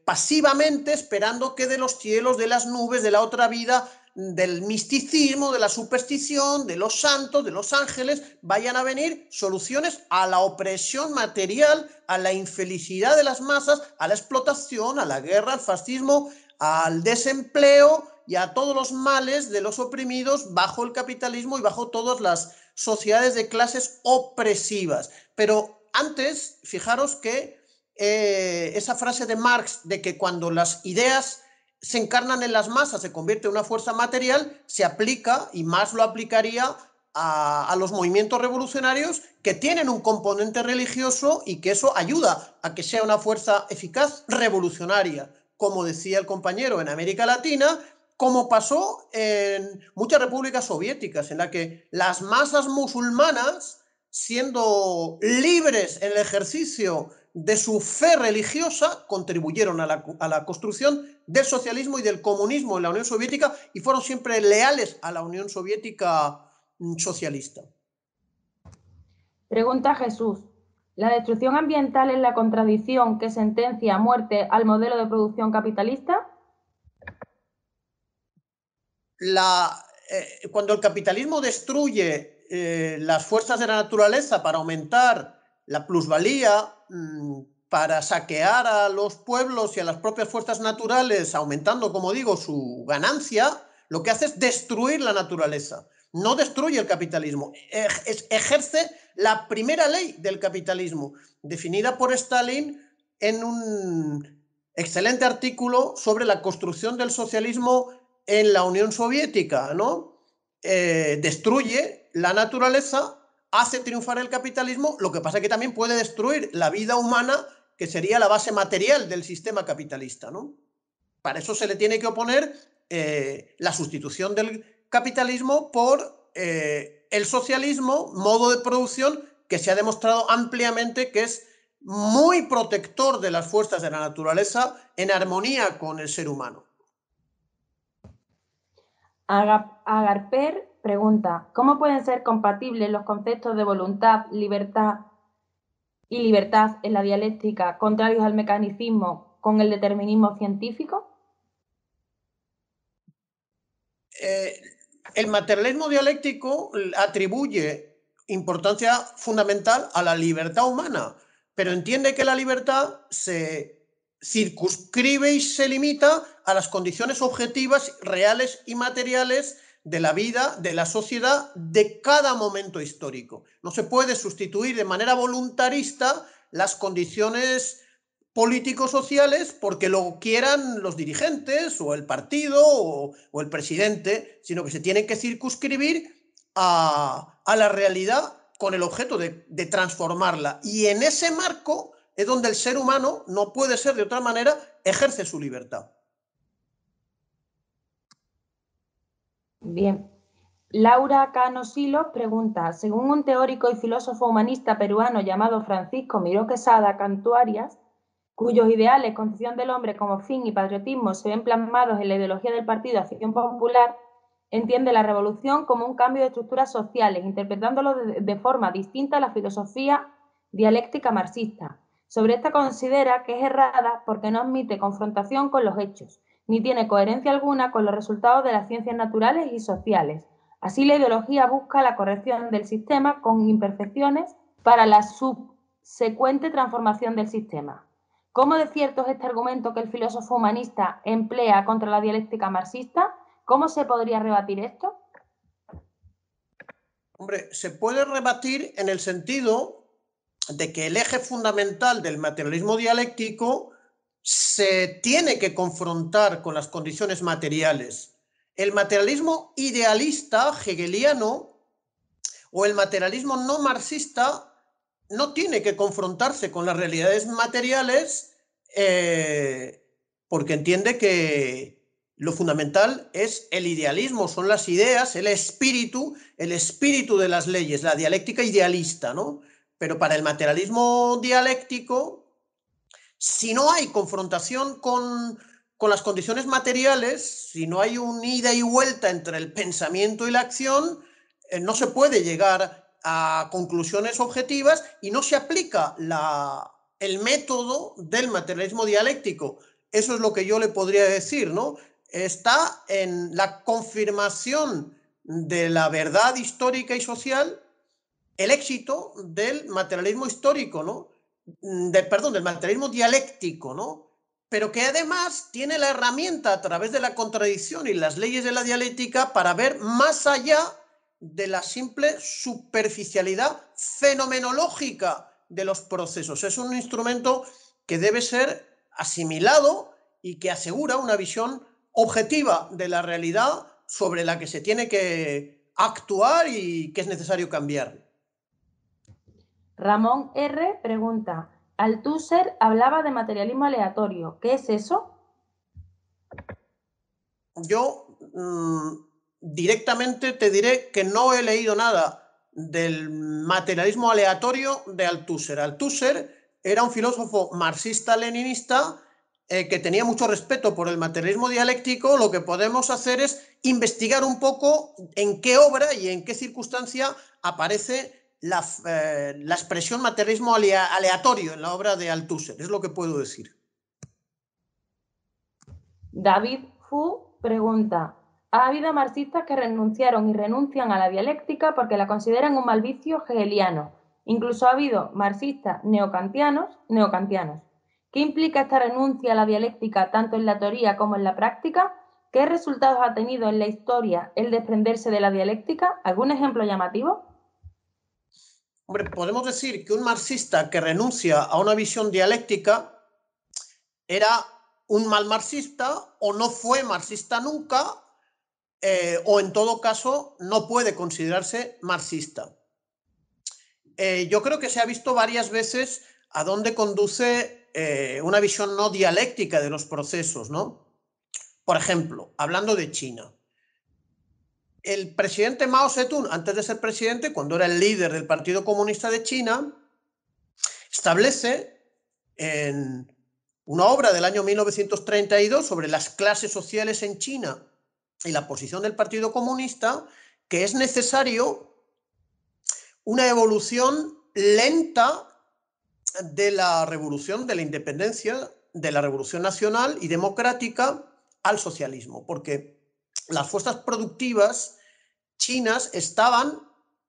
S2: pasivamente esperando que de los cielos, de las nubes, de la otra vida, del misticismo, de la superstición, de los santos, de los ángeles, vayan a venir soluciones a la opresión material, a la infelicidad de las masas, a la explotación, a la guerra, al fascismo, al desempleo y a todos los males de los oprimidos bajo el capitalismo y bajo todas las sociedades de clases opresivas. Pero antes, fijaros que esa frase de Marx de que cuando las ideas se encarnan en las masas, se convierte en una fuerza material, se aplica, y más lo aplicaría a los movimientos revolucionarios que tienen un componente religioso y que eso ayuda a que sea una fuerza eficaz revolucionaria, como decía el compañero, en América Latina, como pasó en muchas repúblicas soviéticas, en la que las masas musulmanas, siendo libres en el ejercicio de su fe religiosa, contribuyeron a la construcción del socialismo y del comunismo en la Unión Soviética y fueron siempre leales a la Unión Soviética socialista.
S1: Pregunta Jesús, ¿la destrucción ambiental es la contradicción que sentencia a muerte al modelo de producción capitalista?
S2: Cuando el capitalismo destruye las fuerzas de la naturaleza para aumentar la plusvalía, para saquear a los pueblos y a las propias fuerzas naturales, aumentando, como digo, su ganancia, lo que hace es destruir la naturaleza. No destruye el capitalismo, ejerce la primera ley del capitalismo, definida por Stalin en un excelente artículo sobre la construcción del socialismo en la Unión Soviética, ¿no? Destruye la naturaleza, hace triunfar el capitalismo, lo que pasa es que también puede destruir la vida humana, que sería la base material del sistema capitalista, ¿no? Para eso se le tiene que oponer la sustitución del capitalismo por el socialismo, modo de producción que se ha demostrado ampliamente que es muy protector de las fuerzas de la naturaleza en armonía con el ser humano.
S1: Agarper pregunta, ¿cómo pueden ser compatibles los conceptos de voluntad, libertad y libertad en la dialéctica contrarios al mecanicismo con el determinismo científico?
S2: El materialismo dialéctico atribuye importancia fundamental a la libertad humana, pero entiende que la libertad se circunscribe y se limita a las condiciones objetivas, reales y materiales de la vida, de la sociedad, de cada momento histórico. No se puede sustituir de manera voluntarista las condiciones políticos sociales porque lo quieran los dirigentes o el partido o el presidente, sino que se tiene que circunscribir a la realidad con el objeto de transformarla. Y en ese marco es donde el ser humano, no puede ser de otra manera, ejerce su libertad.
S1: Bien. Laura Cano Silos pregunta, según un teórico y filósofo humanista peruano llamado Francisco Miró Quesada Cantuarias, cuyos ideales, concepción del hombre como fin y patriotismo se ven plasmados en la ideología del Partido Acción Popular, entiende la revolución como un cambio de estructuras sociales, interpretándolo de forma distinta a la filosofía dialéctica marxista. Sobre esta considera que es errada porque no admite confrontación con los hechos, ni tiene coherencia alguna con los resultados de las ciencias naturales y sociales. Así, la ideología busca la corrección del sistema con imperfecciones para la subsecuente transformación del sistema. ¿Cómo de cierto es este argumento que el filósofo humanista emplea contra la dialéctica marxista? ¿Cómo se podría rebatir esto?
S2: Hombre, se puede rebatir en el sentido de que el eje fundamental del materialismo dialéctico se tiene que confrontar con las condiciones materiales. El materialismo idealista hegeliano o el materialismo no marxista no tiene que confrontarse con las realidades materiales porque entiende que lo fundamental es el idealismo, son las ideas, el espíritu de las leyes, la dialéctica idealista, ¿no? Pero para el materialismo dialéctico, si no hay confrontación con las condiciones materiales, si no hay un ida y vuelta entre el pensamiento y la acción, no se puede llegar a conclusiones objetivas y no se aplica el método del materialismo dialéctico. Eso es lo que yo le podría decir, ¿no? Está en la confirmación de la verdad histórica y social el éxito del materialismo histórico, ¿no? Del materialismo dialéctico, ¿no? Pero que además tiene la herramienta a través de la contradicción y las leyes de la dialéctica para ver más allá de la simple superficialidad fenomenológica de los procesos. Es un instrumento que debe ser asimilado y que asegura una visión objetiva de la realidad sobre la que se tiene que actuar y que es necesario cambiar.
S1: Ramón R. pregunta, Althusser hablaba de materialismo aleatorio. ¿Qué es eso?
S2: Yo directamente te diré que no he leído nada del materialismo aleatorio de Althusser. Althusser era un filósofo marxista-leninista que tenía mucho respeto por el materialismo dialéctico. Lo que podemos hacer es investigar un poco en qué obra y en qué circunstancia aparece la expresión materialismo aleatorio en la obra de Althusser. Es lo que puedo decir.
S1: David Fu pregunta, ha habido marxistas que renunciaron y renuncian a la dialéctica porque la consideran un mal vicio hegeliano. Incluso ha habido marxistas neokantianos. ¿Qué implica esta renuncia a la dialéctica tanto en la teoría como en la práctica? ¿Qué resultados ha tenido en la historia el desprenderse de la dialéctica? ¿Algún ejemplo llamativo?
S2: Hombre, podemos decir que un marxista que renuncia a una visión dialéctica era un mal marxista o no fue marxista nunca o en todo caso no puede considerarse marxista. Yo creo que se ha visto varias veces a dónde conduce una visión no dialéctica de los procesos, ¿no? Por ejemplo, hablando de China. El presidente Mao Zedong, antes de ser presidente, cuando era el líder del Partido Comunista de China, establece en una obra del año 1932 sobre las clases sociales en China y la posición del Partido Comunista, que es necesario una evolución lenta de la revolución de la independencia, de la revolución nacional y democrática al socialismo, porque las fuerzas productivas chinas estaban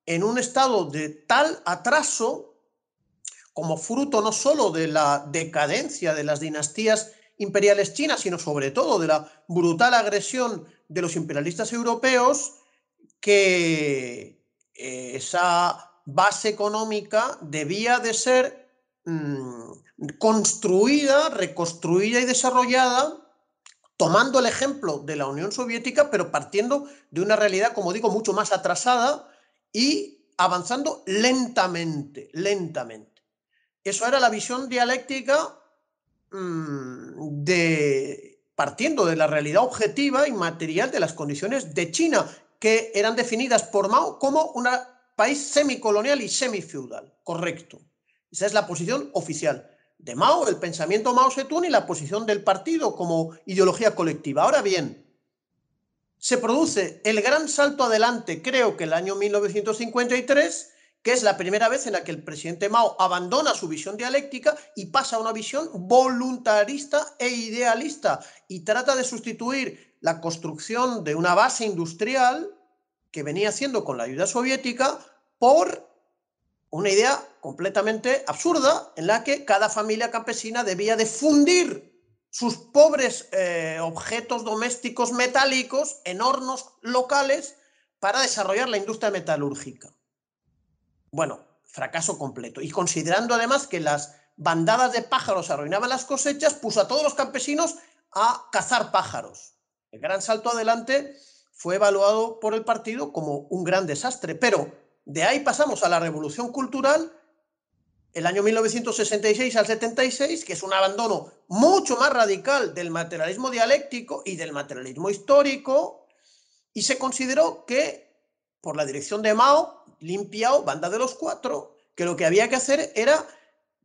S2: en un estado de tal atraso como fruto no solo de la decadencia de las dinastías imperiales chinas, sino sobre todo de la brutal agresión de los imperialistas europeos, que esa base económica debía de ser construida, reconstruida y desarrollada tomando el ejemplo de la Unión Soviética, pero partiendo de una realidad, como digo, mucho más atrasada y avanzando lentamente. Eso era la visión dialéctica partiendo de la realidad objetiva y material de las condiciones de China, que eran definidas por Mao como un país semicolonial y semifeudal. Correcto. Esa es la posición oficial de Mao, el pensamiento Mao Zedong y la posición del partido como ideología colectiva. Ahora bien, se produce el gran salto adelante, creo que el año 1953, que es la primera vez en la que el presidente Mao abandona su visión dialéctica y pasa a una visión voluntarista e idealista, y trata de sustituir la construcción de una base industrial que venía haciendo con la ayuda soviética por una idea completamente absurda en la que cada familia campesina debía de fundir sus pobres objetos domésticos metálicos en hornos locales para desarrollar la industria metalúrgica. Bueno, fracaso completo. Y considerando además que las bandadas de pájaros arruinaban las cosechas, puso a todos los campesinos a cazar pájaros. El gran salto adelante fue evaluado por el partido como un gran desastre, pero de ahí pasamos a la revolución cultural, el año 1966 al 76, que es un abandono mucho más radical del materialismo dialéctico y del materialismo histórico, y se consideró que, por la dirección de Mao, Lin Piao, banda de los cuatro, que lo que había que hacer era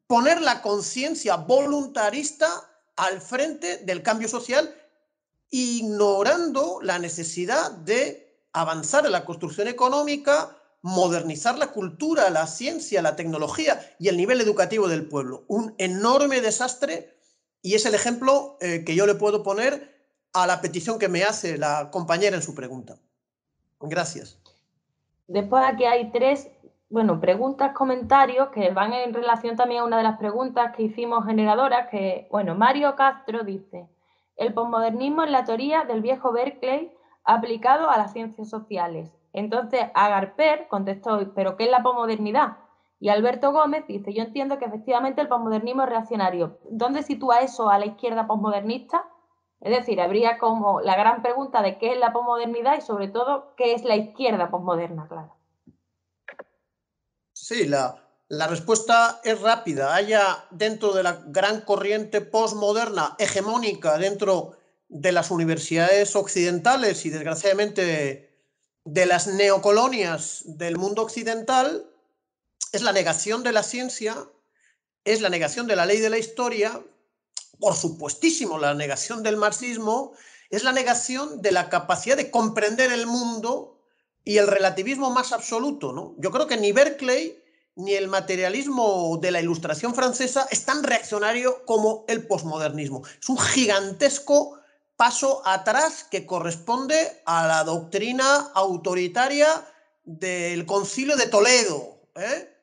S2: poner la conciencia voluntarista al frente del cambio social, ignorando la necesidad de avanzar en la construcción económica, modernizar la cultura, la ciencia, la tecnología y el nivel educativo del pueblo. Un enorme desastre, y es el ejemplo que yo le puedo poner a la petición que me hace la compañera en su pregunta. Gracias.
S1: Después aquí hay tres, preguntas, comentarios que van en relación también a una de las preguntas que hicimos generadoras, que, Mario Castro dice: el posmodernismo es la teoría del viejo Berkeley aplicado a las ciencias sociales. Entonces Agarper contestó: ¿pero qué es la posmodernidad? Y Alberto Gómez dice: yo entiendo que efectivamente el posmodernismo es reaccionario. ¿Dónde sitúa eso a la izquierda posmodernista? Es decir, habría como la gran pregunta de qué es la posmodernidad y sobre todo qué es la izquierda posmoderna, claro.
S2: Sí, la respuesta es rápida. Haya dentro de la gran corriente posmoderna hegemónica dentro de las universidades occidentales y desgraciadamente de las neocolonias del mundo occidental, es la negación de la ciencia, es la negación de la ley de la historia, por supuestísimo la negación del marxismo, es la negación de la capacidad de comprender el mundo y el relativismo más absoluto, ¿no? Yo creo que ni Berkeley ni el materialismo de la Ilustración francesa es tan reaccionario como el posmodernismo. Es un gigantesco paso atrás que corresponde a la doctrina autoritaria del Concilio de Toledo,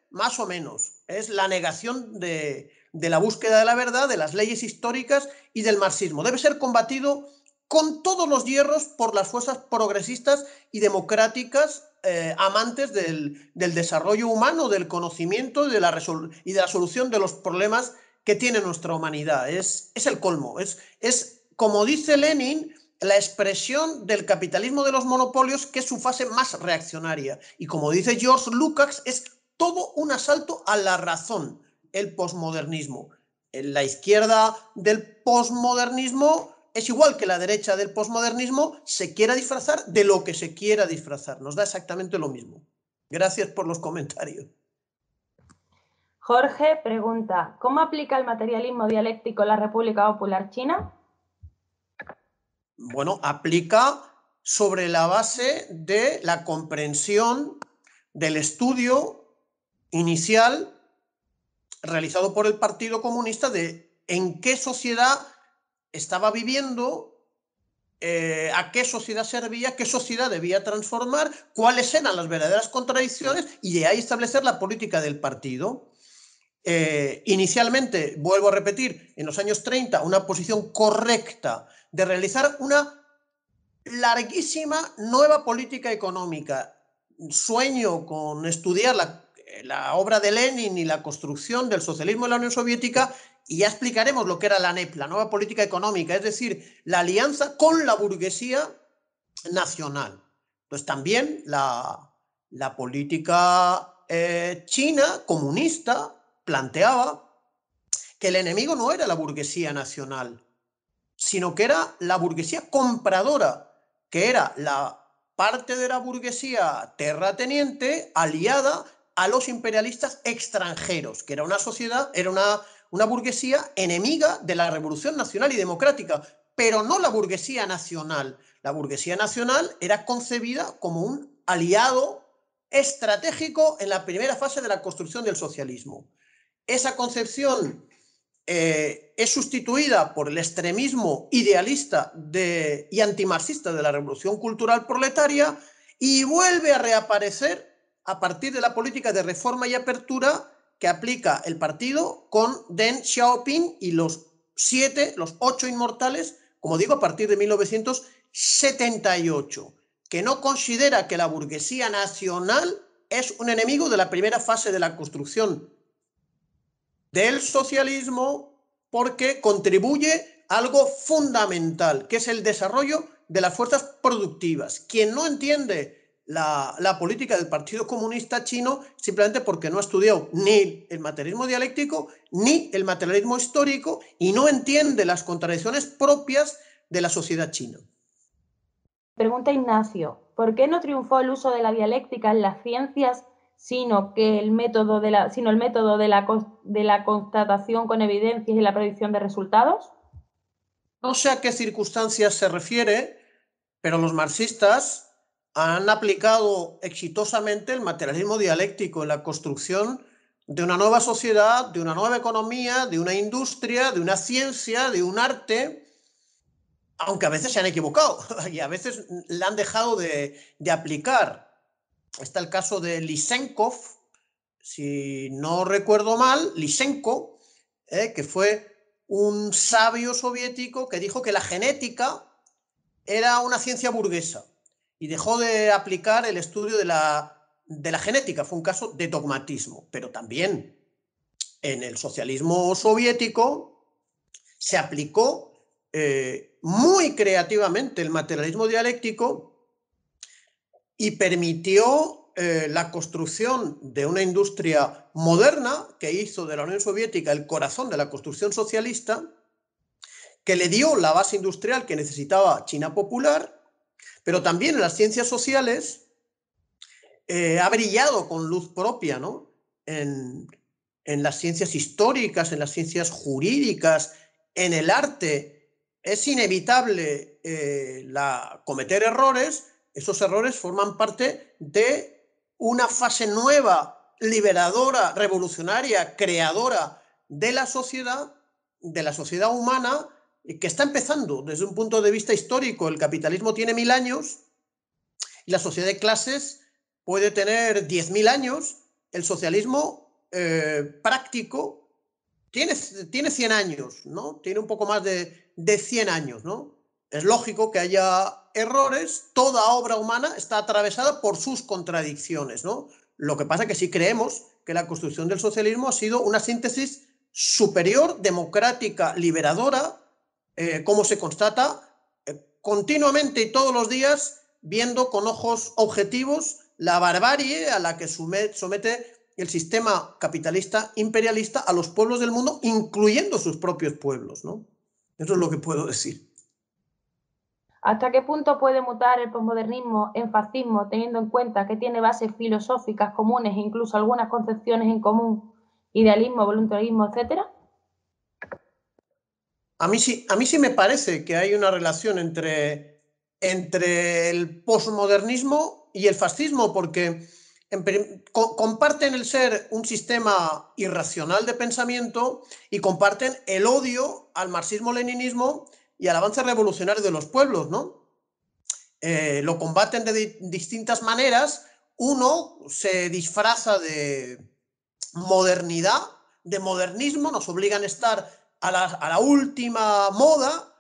S2: más o menos. Es la negación de la búsqueda de la verdad, de las leyes históricas y del marxismo. Debe ser combatido con todos los hierros por las fuerzas progresistas y democráticas amantes del desarrollo humano, del conocimiento y de la solución de los problemas que tiene nuestra humanidad. Es el colmo. Es, como dice Lenin, la expresión del capitalismo de los monopolios, que es su fase más reaccionaria. Y como dice George Lukács, es todo un asalto a la razón, el posmodernismo. La izquierda del posmodernismo es igual que la derecha del posmodernismo, se quiera disfrazar de lo que se quiera disfrazar. Nos da exactamente lo mismo. Gracias por los comentarios.
S1: Jorge pregunta: ¿cómo aplica el materialismo dialéctico en la República Popular China?
S2: Bueno, aplica sobre la base de la comprensión del estudio inicial realizado por el Partido Comunista de en qué sociedad estaba viviendo, a qué sociedad servía, qué sociedad debía transformar, cuáles eran las verdaderas contradicciones, y de ahí establecer la política del partido. Inicialmente, vuelvo a repetir, en los años 30, una posición correcta de realizar una larguísima nueva política económica. Sueño con estudiar la obra de Lenin y la construcción del socialismo en la Unión Soviética, y ya explicaremos lo que era la NEP, la nueva política económica, es decir, la alianza con la burguesía nacional. Pues también la política china comunista planteaba que el enemigo no era la burguesía nacional, sino que era la burguesía compradora, que era la parte de la burguesía terrateniente aliada a los imperialistas extranjeros, que era una sociedad, era una burguesía enemiga de la revolución nacional y democrática. pero no la burguesía nacional. La burguesía nacional era concebida como un aliado estratégico en la primera fase de la construcción del socialismo. Esa concepción es sustituida por el extremismo idealista y antimarxista de la revolución cultural proletaria y vuelve a reaparecer a partir de la política de reforma y apertura que aplica el partido con Deng Xiaoping y los 8 inmortales, como digo, a partir de 1978, que no considera que la burguesía nacional es un enemigo de la primera fase de la construcción del socialismo, porque contribuye a algo fundamental, que es el desarrollo de las fuerzas productivas. Quien no entiende la política del Partido Comunista Chino, simplemente porque no ha estudiado ni el materialismo dialéctico ni el materialismo histórico y no entiende las contradicciones propias de la sociedad china.
S1: Pregunta Ignacio, ¿por qué no triunfó el uso de la dialéctica en las ciencias, sino el método de la constatación con evidencias y la predicción de resultados?
S2: No sé a qué circunstancias se refiere, pero los marxistas han aplicado exitosamente el materialismo dialéctico en la construcción de una nueva sociedad, de una nueva economía, de una industria, de una ciencia, de un arte, aunque a veces se han equivocado y a veces la han dejado de aplicar. Está el caso de Lysenkov, si no recuerdo mal, Lysenko, que fue un sabio soviético que dijo que la genética era una ciencia burguesa y dejó de aplicar el estudio de la genética. Fue un caso de dogmatismo, pero también en el socialismo soviético se aplicó muy creativamente el materialismo dialéctico y permitió la construcción de una industria moderna que hizo de la Unión Soviética el corazón de la construcción socialista, que le dio la base industrial que necesitaba China popular, pero también en las ciencias sociales ha brillado con luz propia, ¿no? En las ciencias históricas, en las ciencias jurídicas, en el arte. Es inevitable cometer errores. Esos errores forman parte de una fase nueva, liberadora, revolucionaria, creadora de la sociedad humana, que está empezando desde un punto de vista histórico. El capitalismo tiene 1000 años y la sociedad de clases puede tener 10.000 años. El socialismo práctico tiene 100 años, ¿no? Tiene un poco más de 100 años, ¿no? Es lógico que haya errores. Toda obra humana está atravesada por sus contradicciones, ¿no? Lo que pasa es que sí creemos que la construcción del socialismo ha sido una síntesis superior, democrática, liberadora, como se constata continuamente y todos los días, viendo con ojos objetivos la barbarie a la que somete el sistema capitalista imperialista a los pueblos del mundo, incluyendo sus propios pueblos, ¿no? Eso es lo que puedo decir.
S1: ¿Hasta qué punto puede mutar el posmodernismo en fascismo, teniendo en cuenta que tiene bases filosóficas comunes e incluso algunas concepciones en común, idealismo, voluntarismo, etcétera?
S2: A mí sí me parece que hay una relación entre el posmodernismo y el fascismo, porque comparten el ser un sistema irracional de pensamiento y comparten el odio al marxismo-leninismo y al avance revolucionario de los pueblos, ¿no? Lo combaten de distintas maneras. Uno se disfraza de modernidad, de modernismo, nos obligan a estar a la última moda,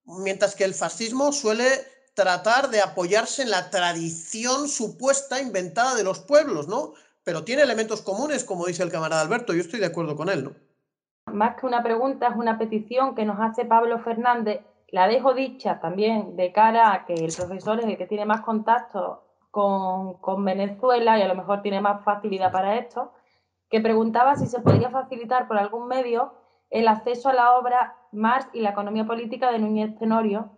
S2: mientras que el fascismo suele tratar de apoyarse en la tradición supuesta inventada de los pueblos, ¿no? Pero tiene elementos comunes, como dice el camarada Alberto. Yo estoy de acuerdo con él, ¿no?
S1: Más que una pregunta, es una petición que nos hace Pablo Fernández. La dejo dicha también de cara a que el profesor es el que tiene más contacto con Venezuela y a lo mejor tiene más facilidad para esto, que preguntaba si se podría facilitar por algún medio el acceso a la obra Marx y la economía política de Núñez Tenorio,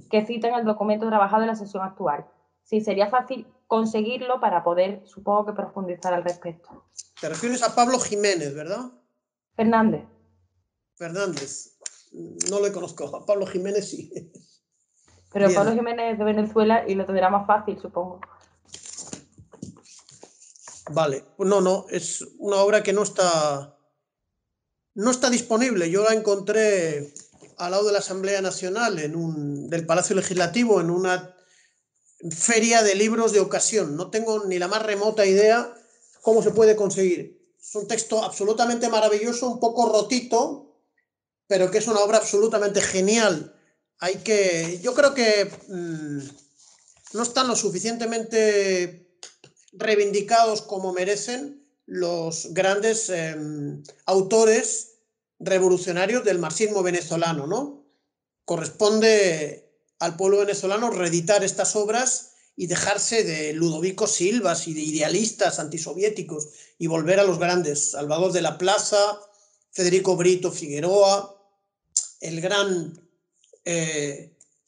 S1: que cita en el documento trabajado en la sesión actual. Si sería fácil conseguirlo para poder, supongo que profundizar al respecto.
S2: Te refieres a Pablo Jiménez, ¿verdad?
S1: Fernández.
S2: Fernández. No lo conozco, a Pablo Jiménez sí.
S1: Pero
S2: Bien.
S1: Pablo Jiménez es de Venezuela y lo tendrá más fácil, supongo.
S2: Vale, no, es una obra que no está disponible. Yo la encontré al lado de la Asamblea Nacional, del Palacio Legislativo, en una feria de libros de ocasión. No tengo ni la más remota idea cómo se puede conseguir. Es un texto absolutamente maravilloso, un poco rotito, pero que es una obra absolutamente genial. Yo creo que no están lo suficientemente reivindicados como merecen los grandes autores revolucionarios del marxismo venezolano, ¿no? Corresponde al pueblo venezolano reeditar estas obras y dejarse de Ludovico Silvas y de idealistas antisoviéticos y volver a los grandes, Salvador de la Plaza, Federico Brito Figueroa, el gran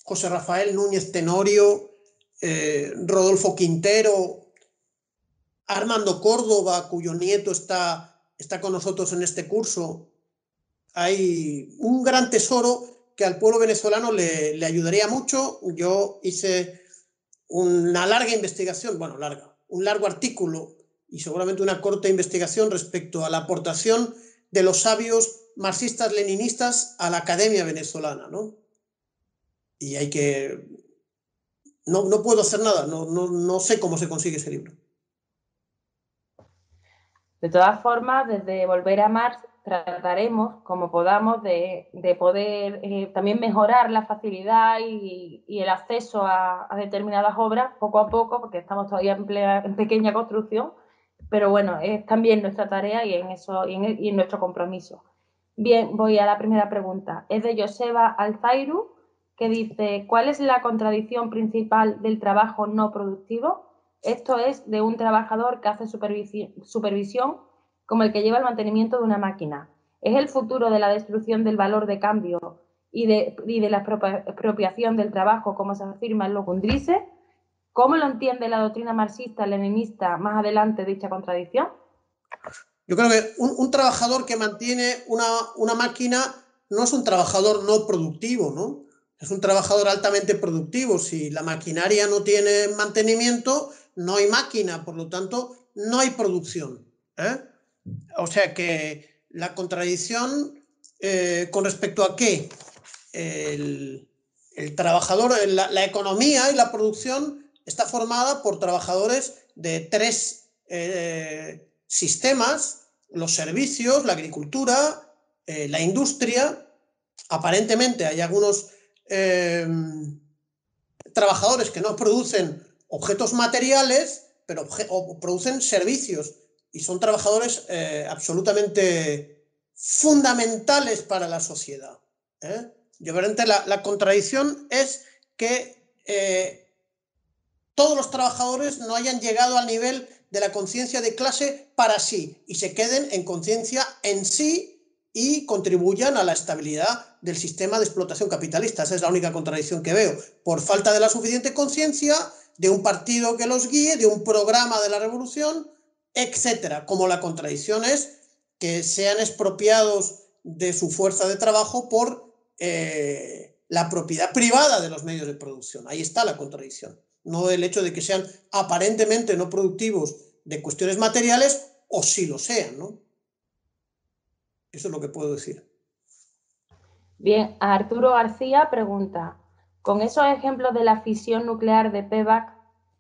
S2: José Rafael Núñez Tenorio, Rodolfo Quintero, Armando Córdoba, cuyo nieto está con nosotros en este curso. Hay un gran tesoro que al pueblo venezolano le ayudaría mucho. Yo hice una larga investigación, un largo artículo y seguramente una corta investigación respecto a la aportación de los sabios marxistas-leninistas a la academia venezolana, ¿no? Y no puedo hacer nada, no sé cómo se consigue ese libro.
S1: De todas formas, desde Volver a Marx trataremos, como podamos, de poder también mejorar la facilidad y el acceso a determinadas obras poco a poco, porque estamos todavía en pequeña construcción, pero bueno, es también nuestra tarea y en nuestro compromiso. Bien, voy a la primera pregunta. Es de Joseba Alzairu, que dice: ¿cuál es la contradicción principal del trabajo no productivo? Esto es de un trabajador que hace supervisión como el que lleva el mantenimiento de una máquina. ¿Es el futuro de la destrucción del valor de cambio y de la expropiación del trabajo, como se afirma en Locundrice? ¿Cómo lo entiende la doctrina marxista-leninista más adelante dicha contradicción?
S2: Yo creo que un trabajador que mantiene una máquina no es un trabajador no productivo, ¿no? Es un trabajador altamente productivo. Si la maquinaria no tiene mantenimiento, no hay máquina, por lo tanto, no hay producción, ¿eh? O sea que la contradicción con respecto a qué el trabajador, la economía y la producción está formada por trabajadores de tres sistemas: los servicios, la agricultura, la industria. Aparentemente hay algunos trabajadores que no producen objetos materiales, pero producen servicios, y son trabajadores absolutamente fundamentales para la sociedad, ¿eh? La contradicción es que todos los trabajadores no hayan llegado al nivel de la conciencia de clase para sí y se queden en conciencia en sí y contribuyan a la estabilidad del sistema de explotación capitalista. Esa es la única contradicción que veo, por falta de la suficiente conciencia de un partido que los guíe, de un programa de la revolución, etcétera. Como la contradicción es que sean expropiados de su fuerza de trabajo por la propiedad privada de los medios de producción. Ahí está la contradicción. No el hecho de que sean aparentemente no productivos de cuestiones materiales, o sí lo sean, ¿no? Eso es lo que puedo decir.
S1: Bien, Arturo García pregunta: con esos ejemplos de la fisión nuclear de Peeback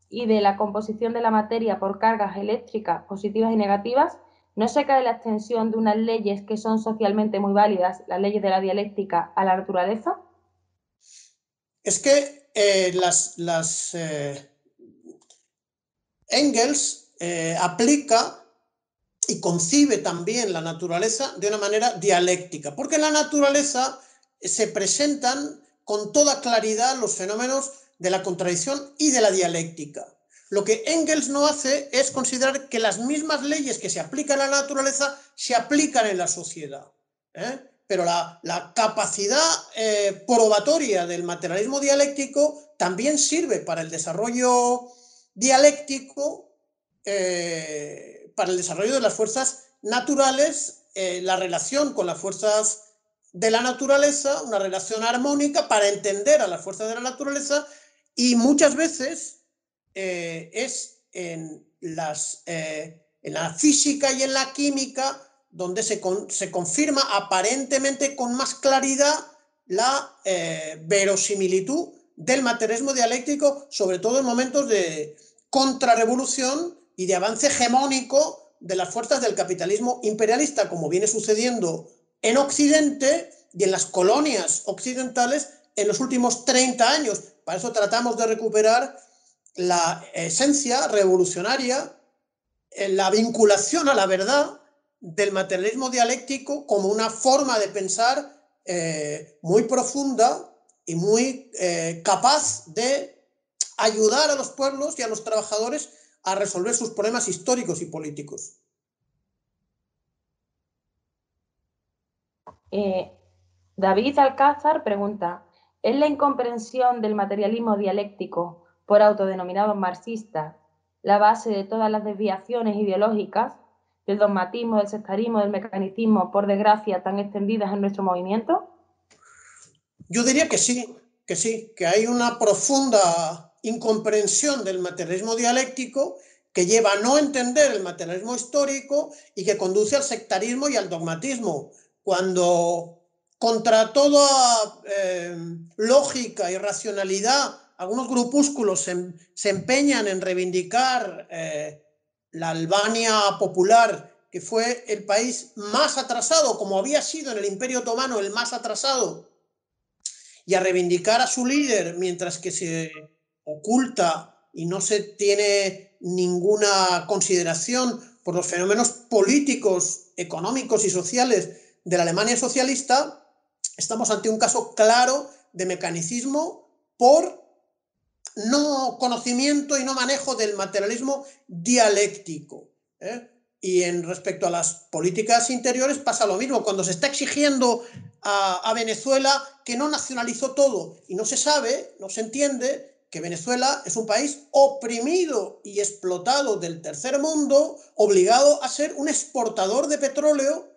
S1: y de la composición de la materia por cargas eléctricas positivas y negativas, ¿no se cae la extensión de unas leyes que son socialmente muy válidas, las leyes de la dialéctica, a la naturaleza?
S2: Es que Engels aplica y concibe también la naturaleza de una manera dialéctica, porque en la naturaleza se presentan con toda claridad los fenómenos de la contradicción y de la dialéctica. Lo que Engels no hace es considerar que las mismas leyes que se aplican a la naturaleza se aplican en la sociedad, ¿eh? Pero la capacidad probatoria del materialismo dialéctico también sirve para el desarrollo dialéctico, para el desarrollo de las fuerzas naturales, la relación con las fuerzas de la naturaleza, una relación armónica para entender a las fuerzas de la naturaleza, y muchas veces es en la física y en la química donde se confirma aparentemente con más claridad la verosimilitud del materialismo dialéctico, sobre todo en momentos de contrarrevolución y de avance hegemónico de las fuerzas del capitalismo imperialista, como viene sucediendo en Occidente y en las colonias occidentales en los últimos 30 años. Para eso tratamos de recuperar la esencia revolucionaria, la vinculación a la verdad del materialismo dialéctico como una forma de pensar muy profunda y muy capaz de ayudar a los pueblos y a los trabajadores a resolver sus problemas históricos y políticos.
S1: David Alcázar pregunta, ¿es la incomprensión del materialismo dialéctico por autodenominados marxistas la base de todas las desviaciones ideológicas, del dogmatismo, del sectarismo, del mecanicismo, por desgracia, tan extendidas en nuestro movimiento?
S2: Yo diría que sí, que hay una profunda incomprensión del materialismo dialéctico que lleva a no entender el materialismo histórico y que conduce al sectarismo y al dogmatismo, cuando contra toda lógica y racionalidad algunos grupúsculos se empeñan en reivindicar la Albania popular, que fue el país más atrasado, como había sido en el Imperio Otomano el más atrasado, y a reivindicar a su líder, mientras que se oculta y no se tiene ninguna consideración por los fenómenos políticos, económicos y sociales de la Alemania socialista, estamos ante un caso claro de mecanicismo por no conocimiento y no manejo del materialismo dialéctico. Y en respecto a las políticas interiores pasa lo mismo. Cuando se está exigiendo a Venezuela que no nacionalizó todo y no se sabe, no se entiende que Venezuela es un país oprimido y explotado del tercer mundo, obligado a ser un exportador de petróleo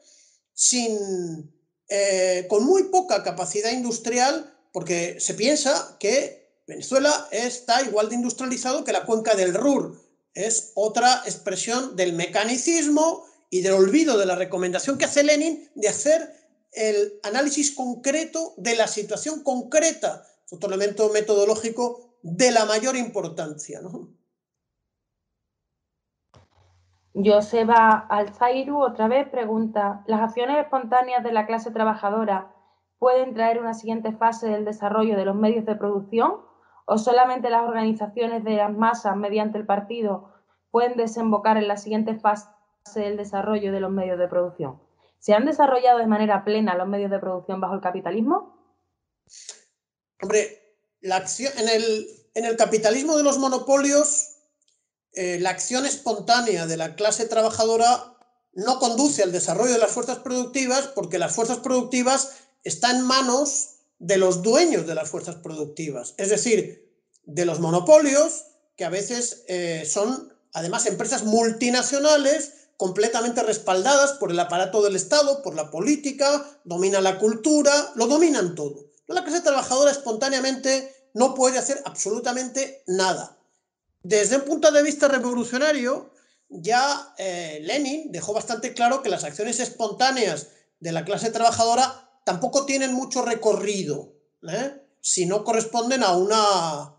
S2: con muy poca capacidad industrial, porque se piensa que Venezuela está igual de industrializado que la cuenca del Ruhr. Es otra expresión del mecanicismo y del olvido de la recomendación que hace Lenin de hacer el análisis concreto de la situación concreta. Es otro elemento metodológico de la mayor importancia, ¿no?
S1: Joseba Alzairu otra vez pregunta, ¿las acciones espontáneas de la clase trabajadora pueden traer una siguiente fase del desarrollo de los medios de producción? ¿O solamente las organizaciones de las masas mediante el partido pueden desembocar en la siguiente fase del desarrollo de los medios de producción? ¿Se han desarrollado de manera plena los medios de producción bajo el capitalismo?
S2: Hombre, en el capitalismo de los monopolios, la acción espontánea de la clase trabajadora no conduce al desarrollo de las fuerzas productivas, porque las fuerzas productivas están en manos de los dueños de las fuerzas productivas, es decir, de los monopolios, que a veces son además empresas multinacionales completamente respaldadas por el aparato del Estado, por la política, dominan la cultura, lo dominan todo. La clase trabajadora espontáneamente no puede hacer absolutamente nada. Desde un punto de vista revolucionario, ya Lenin dejó bastante claro que las acciones espontáneas de la clase trabajadora tampoco tienen mucho recorrido, si no corresponden a una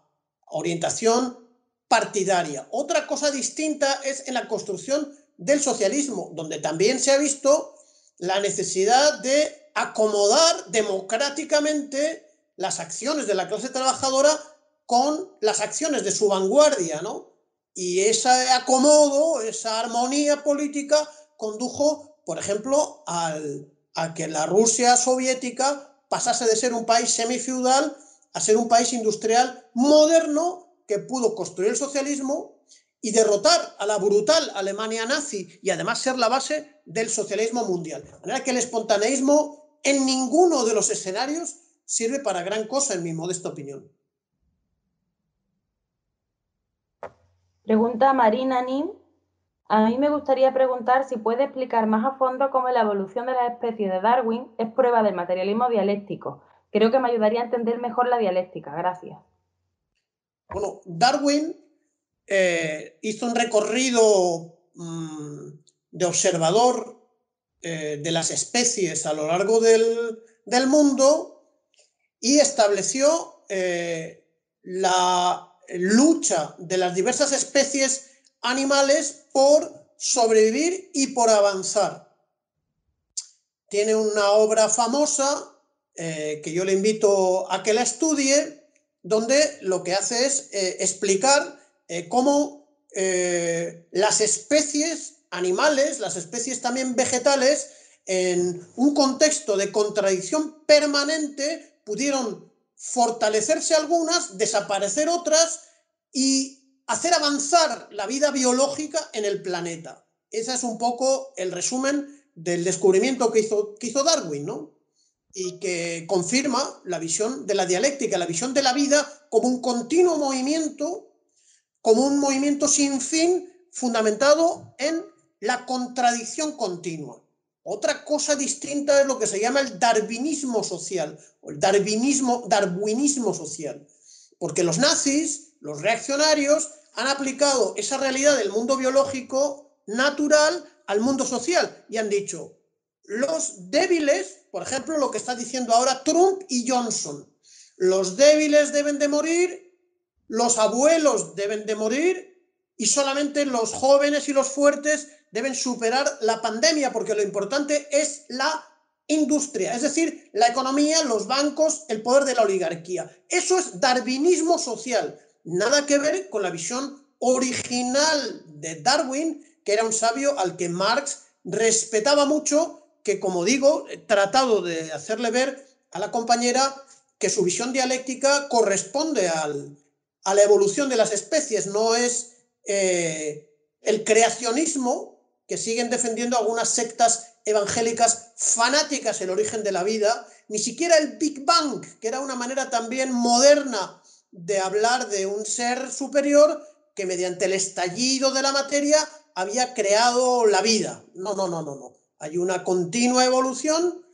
S2: orientación partidaria. Otra cosa distinta es en la construcción del socialismo, donde también se ha visto la necesidad de acomodar democráticamente las acciones de la clase trabajadora con las acciones de su vanguardia, ¿no? Y ese acomodo, esa armonía política condujo, por ejemplo, a que la Rusia soviética pasase de ser un país semifeudal a ser un país industrial moderno que pudo construir el socialismo y derrotar a la brutal Alemania nazi y además ser la base del socialismo mundial. De manera que el espontaneísmo en ninguno de los escenarios sirve para gran cosa, en mi modesta opinión.
S1: Pregunta Marina Nin, A mí me gustaría preguntar si puede explicar más a fondo cómo la evolución de las especies de Darwin es prueba del materialismo dialéctico. Creo que me ayudaría a entender mejor la dialéctica. Gracias.
S2: Bueno, Darwin hizo un recorrido de observador de las especies a lo largo del mundo y estableció la lucha de las diversas especies animales por sobrevivir y por avanzar. Tiene una obra famosa que yo le invito a que la estudie, donde lo que hace es explicar cómo las especies animales, las especies también vegetales, en un contexto de contradicción permanente, pudieron fortalecerse algunas, desaparecer otras y hacer avanzar la vida biológica en el planeta. Ese es un poco el resumen del descubrimiento que hizo Darwin, ¿no? Y que confirma la visión de la dialéctica, la visión de la vida como un continuo movimiento, como un movimiento sin fin, fundamentado en la contradicción continua. Otra cosa distinta es lo que se llama el darwinismo social, o el darwinismo social, porque los nazis, los reaccionarios, han aplicado esa realidad del mundo biológico natural al mundo social y han dicho, los débiles, por ejemplo, lo que está diciendo ahora Trump y Johnson, los débiles deben de morir, los abuelos deben de morir y solamente los jóvenes y los fuertes deben superar la pandemia, porque lo importante es la industria, es decir, la economía, los bancos, el poder de la oligarquía. Eso es darwinismo social, nada que ver con la visión original de Darwin, que era un sabio al que Marx respetaba mucho, que, como digo, he tratado de hacerle ver a la compañera que su visión dialéctica corresponde a la evolución de las especies, no es el creacionismo que siguen defendiendo algunas sectas evangélicas fanáticas, el origen de la vida, ni siquiera el Big Bang, que era una manera también moderna de hablar de un ser superior que mediante el estallido de la materia había creado la vida. No. Hay una continua evolución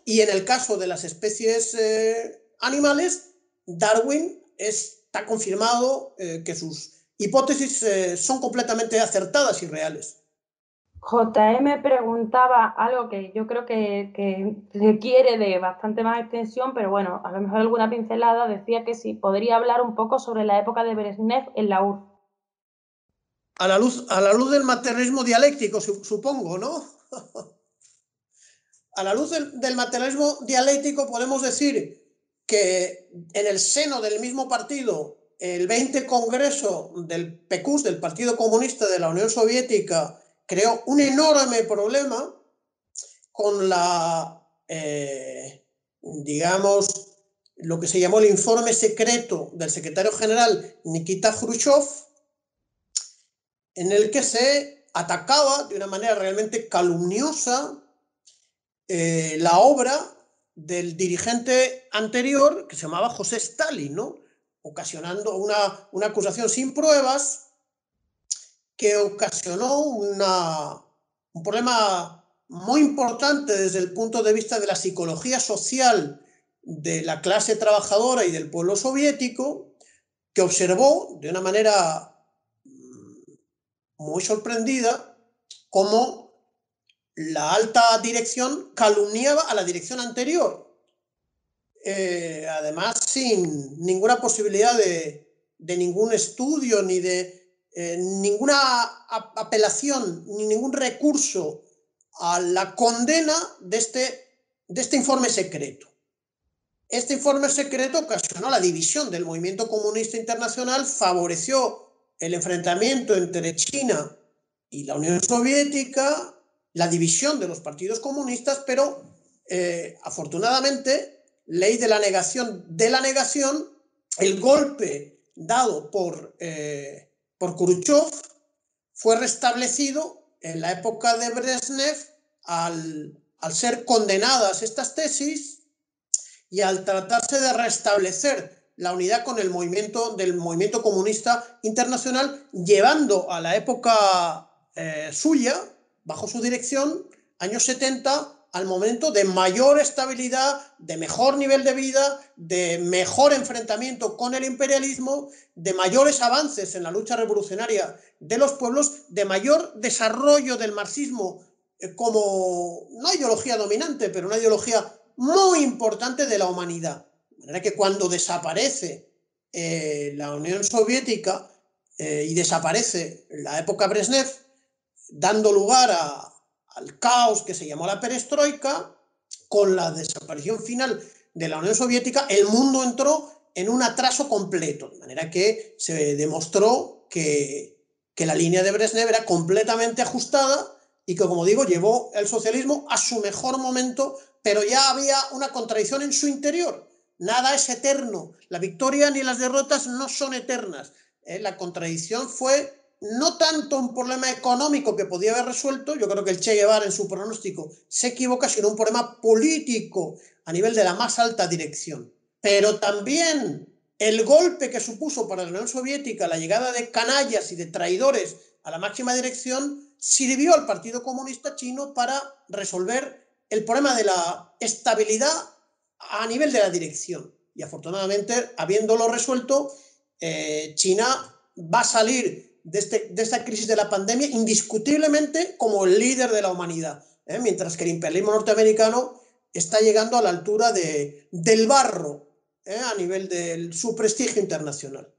S2: y en el caso de las especies animales, Darwin está confirmado que sus hipótesis son completamente acertadas y reales.
S1: JM preguntaba algo que yo creo que requiere de bastante más extensión, pero bueno, a lo mejor alguna pincelada. Decía que sí, podría hablar un poco sobre la época de Brezhnev en la URSS.
S2: A la luz del materialismo dialéctico, supongo, ¿no? A la luz del materialismo dialéctico podemos decir que en el seno del mismo partido, el 20 Congreso del PQS, del Partido Comunista de la Unión Soviética, creó un enorme problema con digamos, lo que se llamó el informe secreto del secretario general Nikita Khrushchev, en el que se atacaba de una manera realmente calumniosa la obra del dirigente anterior, que se llamaba José Stalin, ¿no? Ocasionando una acusación sin pruebas que ocasionó un problema muy importante desde el punto de vista de la psicología social de la clase trabajadora y del pueblo soviético, que observó de una manera muy sorprendida cómo la alta dirección calumniaba a la dirección anterior, además sin ninguna posibilidad de ningún estudio, ni de ninguna apelación, ni ningún recurso a la condena de este informe secreto. Este informe secreto ocasionó la división del movimiento comunista internacional, favoreció el enfrentamiento entre China y la Unión Soviética, la división de los partidos comunistas, pero afortunadamente, ley de la negación, el golpe dado por Khrushchev fue restablecido en la época de Brezhnev al ser condenadas estas tesis y al tratarse de restablecer la unidad con del movimiento comunista internacional, llevando a la época suya, bajo su dirección, años 70, al momento de mayor estabilidad, de mejor nivel de vida, de mejor enfrentamiento con el imperialismo, de mayores avances en la lucha revolucionaria de los pueblos, de mayor desarrollo del marxismo como no ideología dominante, pero una ideología muy importante de la humanidad. De manera que cuando desaparece la Unión Soviética y desaparece la época Brezhnev, dando lugar al caos que se llamó la perestroika, con la desaparición final de la Unión Soviética, el mundo entró en un atraso completo, de manera que se demostró que la línea de Brezhnev era completamente ajustada y que, como digo, llevó el socialismo a su mejor momento, pero ya había una contradicción en su interior. Nada es eterno, la victoria ni las derrotas no son eternas. La contradicción fue no tanto un problema económico que podía haber resuelto, yo creo que el Che Guevara en su pronóstico se equivoca, sino un problema político a nivel de la más alta dirección. Pero también el golpe que supuso para la Unión Soviética la llegada de canallas y de traidores a la máxima dirección sirvió al Partido Comunista Chino para resolver el problema de la estabilidad a nivel de la dirección. Y afortunadamente, habiéndolo resuelto, China va a salir de esta crisis de la pandemia indiscutiblemente como el líder de la humanidad, mientras que el imperialismo norteamericano está llegando a la altura del barro a nivel de su prestigio internacional.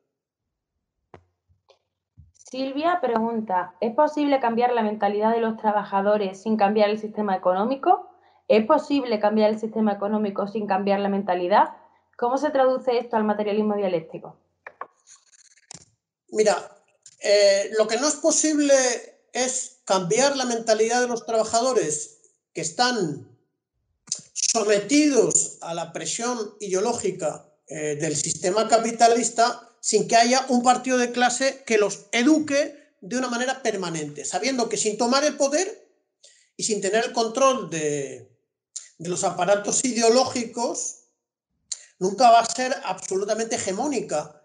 S1: Silvia pregunta, ¿es posible cambiar la mentalidad de los trabajadores sin cambiar el sistema económico? ¿Es posible cambiar el sistema económico sin cambiar la mentalidad? ¿Cómo se traduce esto al materialismo dialéctico?
S2: Mira, lo que no es posible es cambiar la mentalidad de los trabajadores que están sometidos a la presión ideológica del sistema capitalista sin que haya un partido de clase que los eduque de una manera permanente, sabiendo que sin tomar el poder y sin tener el control de los aparatos ideológicos, nunca va a ser absolutamente hegemónica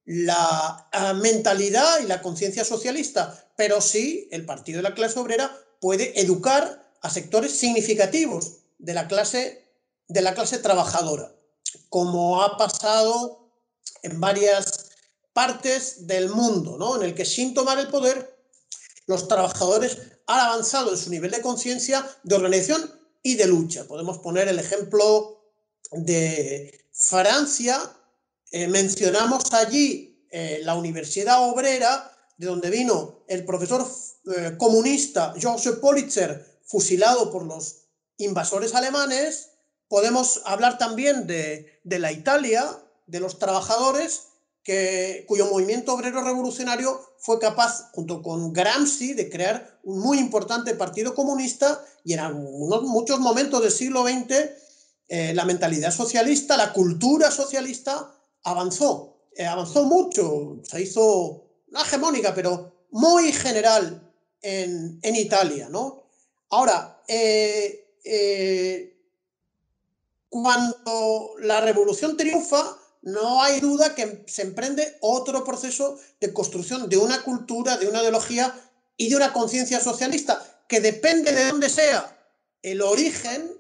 S2: la mentalidad y la conciencia socialista, pero sí el partido de la clase obrera puede educar a sectores significativos de la clase trabajadora, como ha pasado en varias partes del mundo, ¿no? En el que sin tomar el poder, los trabajadores han avanzado en su nivel de conciencia, de organización y de lucha. Podemos poner el ejemplo de Francia. Mencionamos allí la Universidad Obrera, de donde vino el profesor comunista Joseph Pulitzer, fusilado por los invasores alemanes. Podemos hablar también de la Italia, de los trabajadores, cuyo movimiento obrero revolucionario fue capaz, junto con Gramsci, de crear un muy importante partido comunista, y en muchos momentos del siglo XX la mentalidad socialista, la cultura socialista avanzó mucho, se hizo no hegemónica, pero muy general en Italia, ¿no? Ahora, cuando la revolución triunfa, no hay duda que se emprende otro proceso de construcción de una cultura, de una ideología y de una conciencia socialista, que depende de dónde sea el origen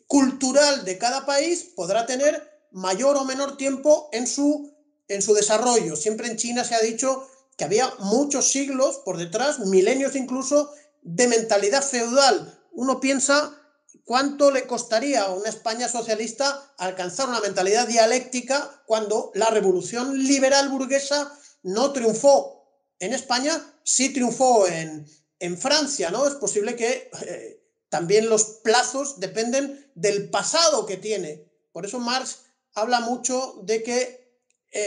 S2: cultural de cada país, podrá tener mayor o menor tiempo en su desarrollo. Siempre en China se ha dicho que había muchos siglos por detrás, milenios incluso, de mentalidad feudal. Uno piensa cuánto le costaría a una España socialista alcanzar una mentalidad dialéctica cuando la revolución liberal burguesa no triunfó en España, sí triunfó en Francia, ¿no? Es posible que también los plazos dependen del pasado que tiene. Por eso Marx habla mucho de que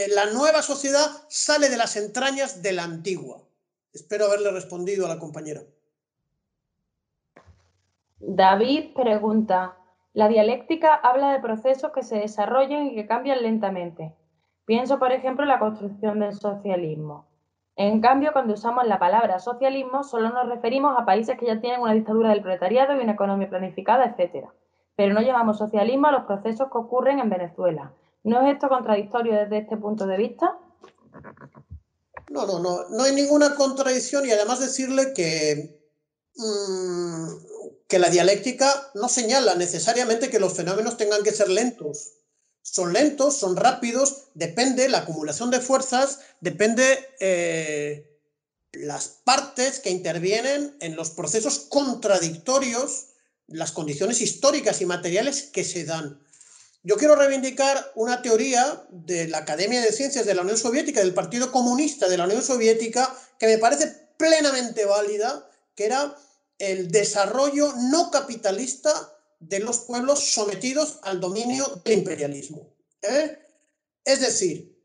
S2: la nueva sociedad sale de las entrañas de la antigua. Espero haberle respondido a la compañera.
S1: David pregunta, la dialéctica habla de procesos que se desarrollan y que cambian lentamente. Pienso, por ejemplo, en la construcción del socialismo. En cambio, cuando usamos la palabra socialismo, solo nos referimos a países que ya tienen una dictadura del proletariado y una economía planificada, etc. Pero no llamamos socialismo a los procesos que ocurren en Venezuela. ¿No es esto contradictorio desde este punto de vista?
S2: No hay ninguna contradicción, y además decirle que la dialéctica no señala necesariamente que los fenómenos tengan que ser lentos. Son lentos, son rápidos, depende la acumulación de fuerzas, depende las partes que intervienen en los procesos contradictorios, las condiciones históricas y materiales que se dan. Yo quiero reivindicar una teoría de la Academia de Ciencias de la Unión Soviética, del Partido Comunista de la Unión Soviética, que me parece plenamente válida, que era el desarrollo no capitalista de los pueblos sometidos al dominio del imperialismo. Es decir,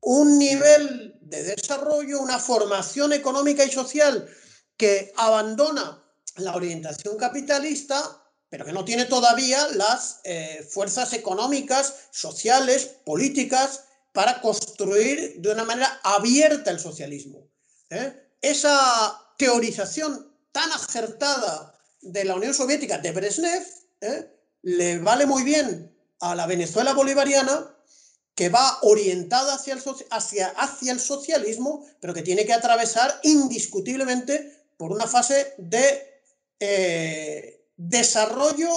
S2: un nivel de desarrollo, una formación económica y social que abandona la orientación capitalista, pero que no tiene todavía las fuerzas económicas, sociales, políticas, para construir de una manera abierta el socialismo. Esa teorización tan acertada de la Unión Soviética, de Brezhnev, le vale muy bien a la Venezuela bolivariana, que va orientada hacia el socialismo, pero que tiene que atravesar indiscutiblemente por una fase de desarrollo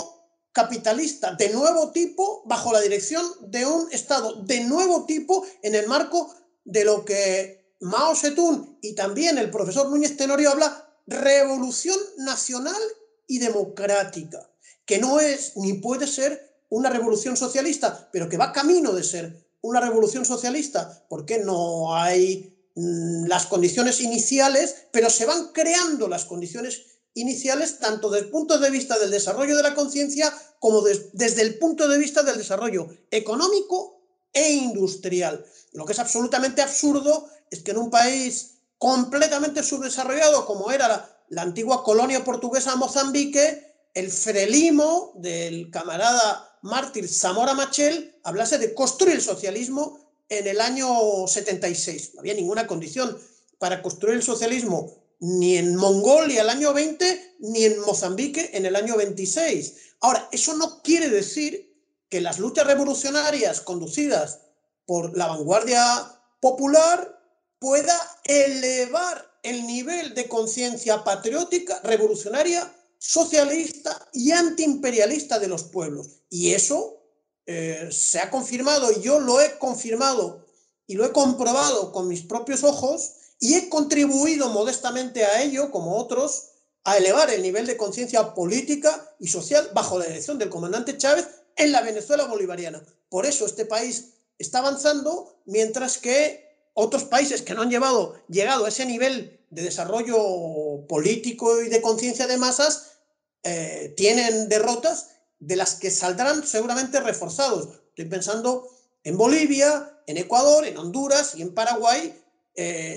S2: capitalista de nuevo tipo, bajo la dirección de un Estado de nuevo tipo, en el marco de lo que Mao Zedong y también el profesor Núñez Tenorio habla, revolución nacional y democrática, que no es ni puede ser una revolución socialista, pero que va camino de ser una revolución socialista, porque no hay las condiciones iniciales, pero se van creando las condiciones iniciales tanto desde el punto de vista del desarrollo de la conciencia como desde el punto de vista del desarrollo económico e industrial. Lo que es absolutamente absurdo es que en un país completamente subdesarrollado como era la antigua colonia portuguesa Mozambique, el frelimo del camarada mártir Zamora Machel hablase de construir el socialismo en el año 76. No había ninguna condición para construir el socialismo ni en Mongolia el año 20, ni en Mozambique en el año 26. Ahora, eso no quiere decir que las luchas revolucionarias conducidas por la vanguardia popular pueda elevar el nivel de conciencia patriótica, revolucionaria, socialista y antiimperialista de los pueblos. Y eso se ha confirmado, y yo lo he confirmado y lo he comprobado con mis propios ojos, y he contribuido modestamente a ello, como otros, a elevar el nivel de conciencia política y social bajo la dirección del comandante Chávez en la Venezuela bolivariana. Por eso este país está avanzando, mientras que otros países que no han llegado a ese nivel de desarrollo político y de conciencia de masas tienen derrotas de las que saldrán seguramente reforzados. Estoy pensando en Bolivia, en Ecuador, en Honduras y en Paraguay,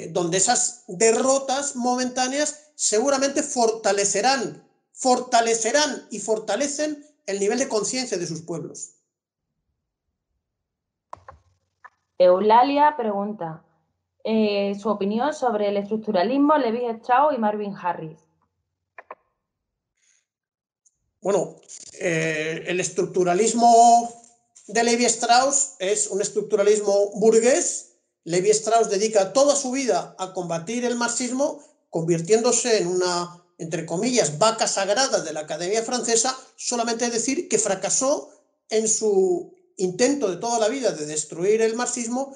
S2: donde esas derrotas momentáneas seguramente fortalecerán y fortalecen el nivel de conciencia de sus pueblos.
S1: Eulalia pregunta su opinión sobre el estructuralismo, Levi Strauss y Marvin Harris.
S2: Bueno, el estructuralismo de Levi Strauss es un estructuralismo burgués. Levi Strauss dedica toda su vida a combatir el marxismo, convirtiéndose en una, entre comillas, vaca sagrada de la Academia Francesa, solamente decir que fracasó en su intento de toda la vida de destruir el marxismo,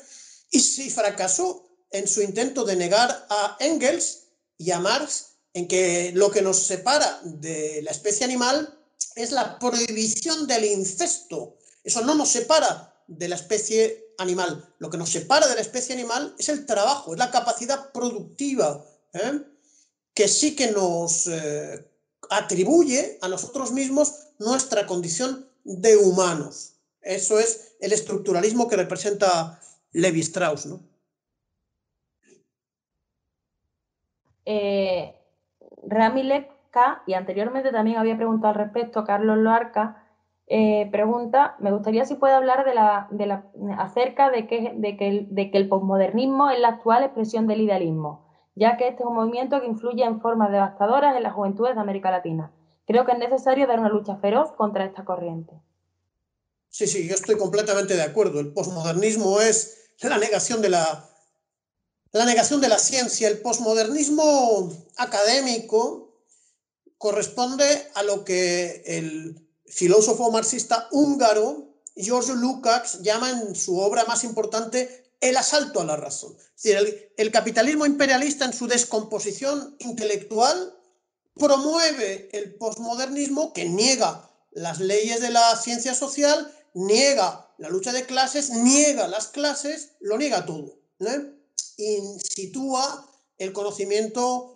S2: y sí fracasó en su intento de negar a Engels y a Marx en que lo que nos separa de la especie animal es la prohibición del incesto. Eso no nos separa de la especie animal. Lo que nos separa de la especie animal es el trabajo, es la capacidad productiva, que sí que nos atribuye a nosotros mismos nuestra condición de humanos. Eso es el estructuralismo que representa Levi Strauss, ¿no?
S1: Ramilek K, y anteriormente también había preguntado al respecto Carlos Loarca, pregunta, me gustaría si puede hablar acerca de que el posmodernismo es la actual expresión del idealismo, ya que este es un movimiento que influye en formas devastadoras en las juventudes de América Latina. Creo que es necesario dar una lucha feroz contra esta corriente.
S2: Sí, yo estoy completamente de acuerdo. El posmodernismo es la negación de la ciencia. El posmodernismo académico corresponde a lo que el filósofo marxista húngaro George Lukács llama en su obra más importante el asalto a la razón. Es decir, el capitalismo imperialista en su descomposición intelectual promueve el posmodernismo, que niega las leyes de la ciencia social, niega la lucha de clases, niega las clases, lo niega todo, ¿eh? Y sitúa el conocimiento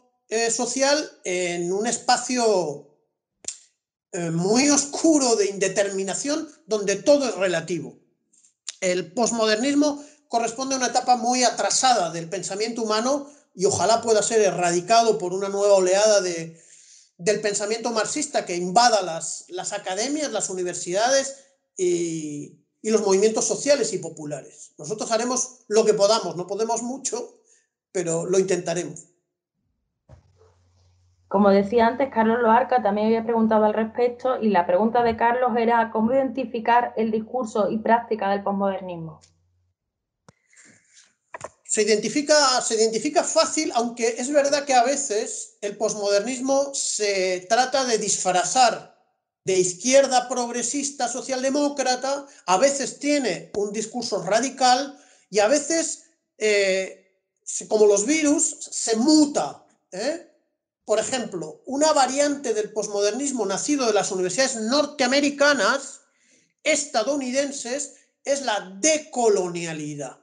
S2: social en un espacio muy oscuro de indeterminación, donde todo es relativo. El posmodernismo corresponde a una etapa muy atrasada del pensamiento humano y ojalá pueda ser erradicado por una nueva oleada del pensamiento marxista que invada las academias, las universidades y los movimientos sociales y populares. Nosotros haremos lo que podamos, no podemos mucho, pero lo intentaremos.
S1: Como decía antes, Carlos Loarca también había preguntado al respecto y la pregunta de Carlos era ¿cómo identificar el discurso y práctica del posmodernismo?
S2: Se identifica fácil, aunque es verdad que a veces el posmodernismo se trata de disfrazar de izquierda progresista socialdemócrata, a veces tiene un discurso radical y a veces, como los virus, se muta, ¿eh? Por ejemplo, una variante del posmodernismo nacido de las universidades norteamericanas, estadounidenses, es la decolonialidad.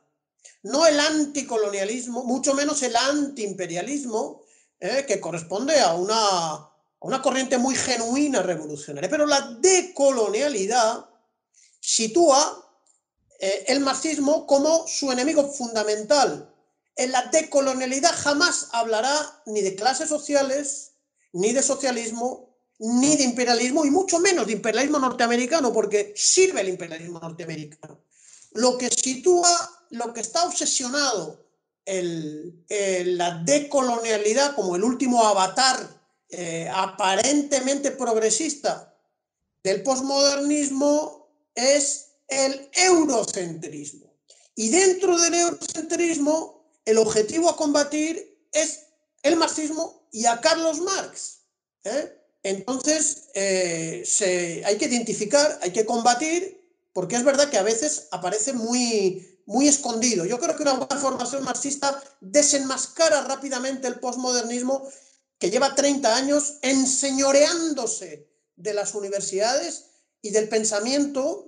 S2: No el anticolonialismo, mucho menos el antiimperialismo, que corresponde a una corriente muy genuina revolucionaria. Pero la decolonialidad sitúa el marxismo como su enemigo fundamental. En la decolonialidad jamás hablará ni de clases sociales, ni de socialismo, ni de imperialismo, y mucho menos de imperialismo norteamericano, porque sirve el imperialismo norteamericano. Lo que sitúa, lo que está obsesionado la decolonialidad como el último avatar aparentemente progresista del posmodernismo es el eurocentrismo. Y dentro del eurocentrismo, el objetivo a combatir es el marxismo y a Carlos Marx. Entonces, hay que identificar, hay que combatir, porque es verdad que a veces aparece muy, muy escondido. Yo creo que una buena formación marxista desenmascara rápidamente el posmodernismo, que lleva 30 años enseñoreándose de las universidades y del pensamiento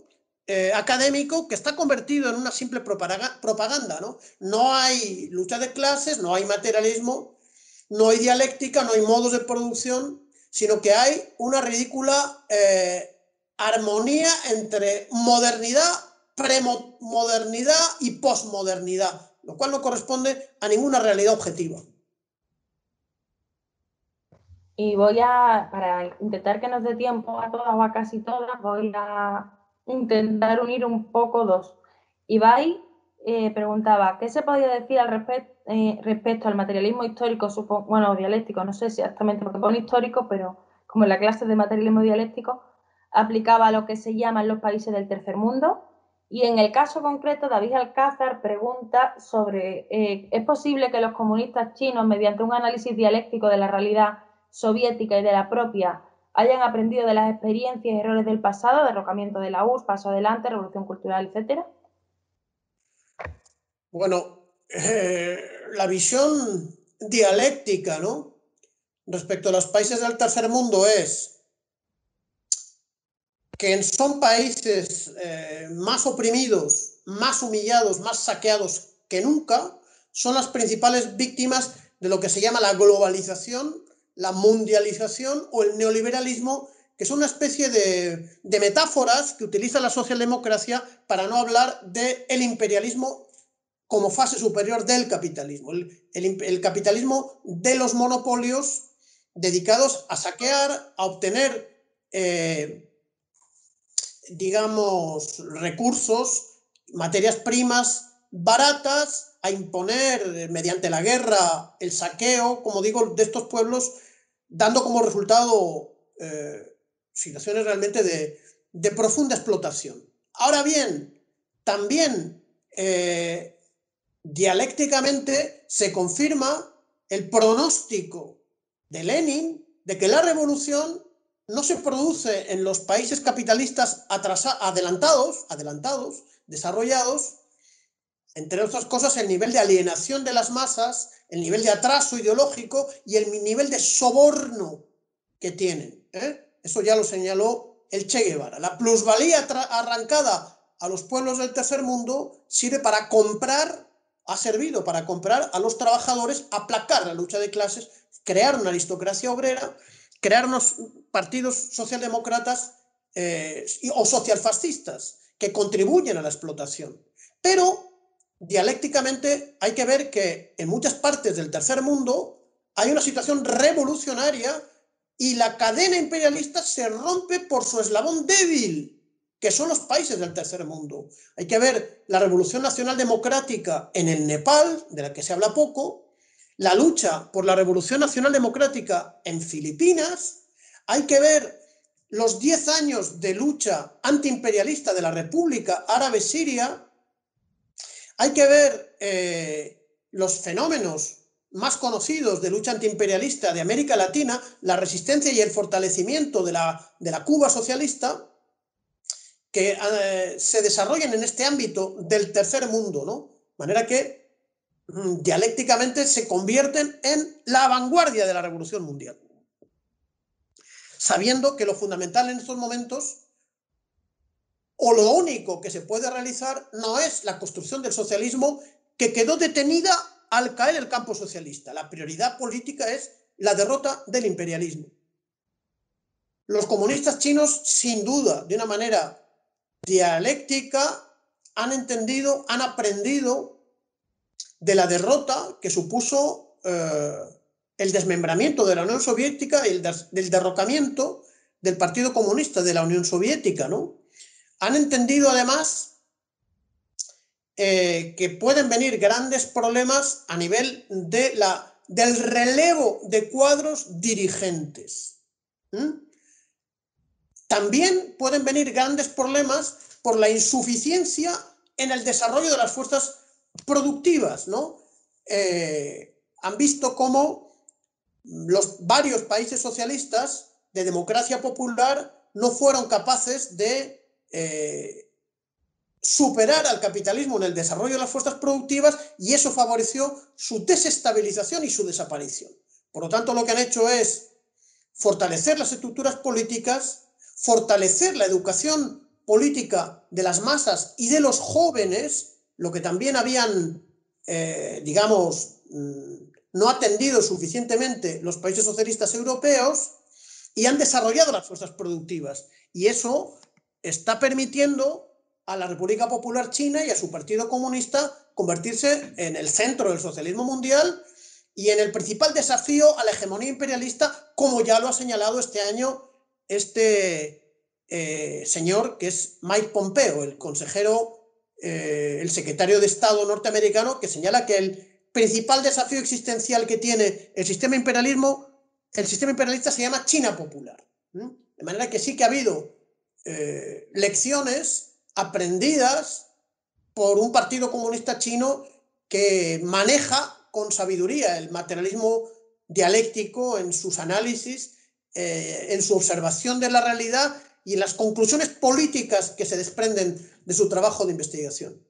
S2: académico, que está convertido en una simple propaganda, ¿no? No hay lucha de clases, no hay materialismo, no hay dialéctica, no hay modos de producción, sino que hay una ridícula armonía entre modernidad, premodernidad y posmodernidad, lo cual no corresponde a ninguna realidad objetiva.
S1: Y para intentar que nos dé tiempo a todas o a casi todas, voy a intentar unir un poco dos. Ibai preguntaba, ¿qué se podía decir respecto al materialismo histórico, bueno, dialéctico, no sé si exactamente lo que pone histórico, pero como en la clase de materialismo dialéctico, aplicaba a lo que se llaman los países del tercer mundo? Y en el caso concreto, David Alcázar pregunta sobre, ¿es posible que los comunistas chinos, mediante un análisis dialéctico de la realidad soviética y de la propia, hayan aprendido de las experiencias y errores del pasado, derrocamiento de la URSS, paso adelante, revolución cultural, etcétera?
S2: Bueno, la visión dialéctica, ¿no?, respecto a los países del tercer mundo es que son países más oprimidos, más humillados, más saqueados que nunca, son las principales víctimas de lo que se llama la globalización, la mundialización o el neoliberalismo, que son una especie de metáforas que utiliza la socialdemocracia para no hablar del imperialismo como fase superior del capitalismo, el capitalismo de los monopolios dedicados a saquear, a obtener, digamos, recursos, materias primas baratas, a imponer mediante la guerra el saqueo, como digo, de estos pueblos, dando como resultado situaciones realmente de profunda explotación. Ahora bien, también dialécticamente se confirma el pronóstico de Lenin de que la revolución no se produce en los países capitalistas adelantados, desarrollados, entre otras cosas el nivel de alienación de las masas, el nivel de atraso ideológico y el nivel de soborno que tienen. Eso ya lo señaló el Che Guevara. La plusvalía arrancada a los pueblos del tercer mundo sirve para comprar, ha servido para comprar a los trabajadores, aplacar la lucha de clases, crear una aristocracia obrera, crear unos partidos socialdemócratas o socialfascistas que contribuyen a la explotación. Pero dialécticamente hay que ver que en muchas partes del tercer mundo hay una situación revolucionaria y la cadena imperialista se rompe por su eslabón débil, que son los países del tercer mundo. Hay que ver la Revolución Nacional Democrática en el Nepal, de la que se habla poco, la lucha por la Revolución Nacional Democrática en Filipinas, hay que ver los 10 años de lucha antiimperialista de la República Árabe Siria, hay que ver los fenómenos más conocidos de lucha antiimperialista de América Latina, la resistencia y el fortalecimiento de la Cuba socialista, que se desarrollan en este ámbito del tercer mundo, ¿no? De manera que dialécticamente se convierten en la vanguardia de la revolución mundial, sabiendo que lo fundamental en estos momentos, o lo único que se puede realizar, no es la construcción del socialismo, que quedó detenida al caer el campo socialista. La prioridad política es la derrota del imperialismo. Los comunistas chinos, sin duda, de una manera dialéctica, han entendido, han aprendido de la derrota que supuso el desmembramiento de la Unión Soviética y del derrocamiento del Partido Comunista de la Unión Soviética, ¿no? Han entendido además que pueden venir grandes problemas a nivel del relevo de cuadros dirigentes. También pueden venir grandes problemas por la insuficiencia en el desarrollo de las fuerzas productivas, ¿no? Han visto cómo los varios países socialistas de democracia popular no fueron capaces de superar al capitalismo en el desarrollo de las fuerzas productivas, y eso favoreció su desestabilización y su desaparición. Por lo tanto, lo que han hecho es fortalecer las estructuras políticas, fortalecer la educación política de las masas y de los jóvenes, lo que también habían, no atendido suficientemente los países socialistas europeos, y han desarrollado las fuerzas productivas. Y eso está permitiendo a la República Popular China y a su Partido Comunista convertirse en el centro del socialismo mundial y en el principal desafío a la hegemonía imperialista, como ya lo ha señalado este año señor que es Mike Pompeo, el consejero, el secretario de Estado norteamericano, que señala que el principal desafío existencial que tiene el sistema imperialista se llama China popular. De manera que sí que ha habido lecciones aprendidas por un partido comunista chino que maneja con sabiduría el materialismo dialéctico en sus análisis, en su observación de la realidad y en las conclusiones políticas que se desprenden de su trabajo de investigación.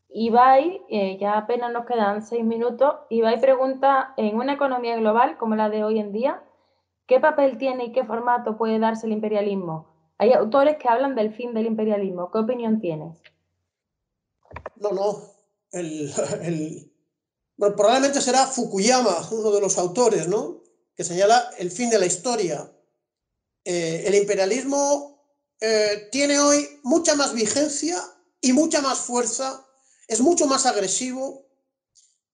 S1: Ibai, ya apenas nos quedan 6 minutos, Ibai pregunta, en una economía global como la de hoy en día, ¿qué papel tiene y qué formato puede darse el imperialismo? Hay autores que hablan del fin del imperialismo. ¿Qué opinión tienes?
S2: Bueno, probablemente será Fukuyama, uno de los autores, ¿no?, que señala el fin de la historia. El imperialismo tiene hoy mucha más vigencia y mucha más fuerza, es mucho más agresivo,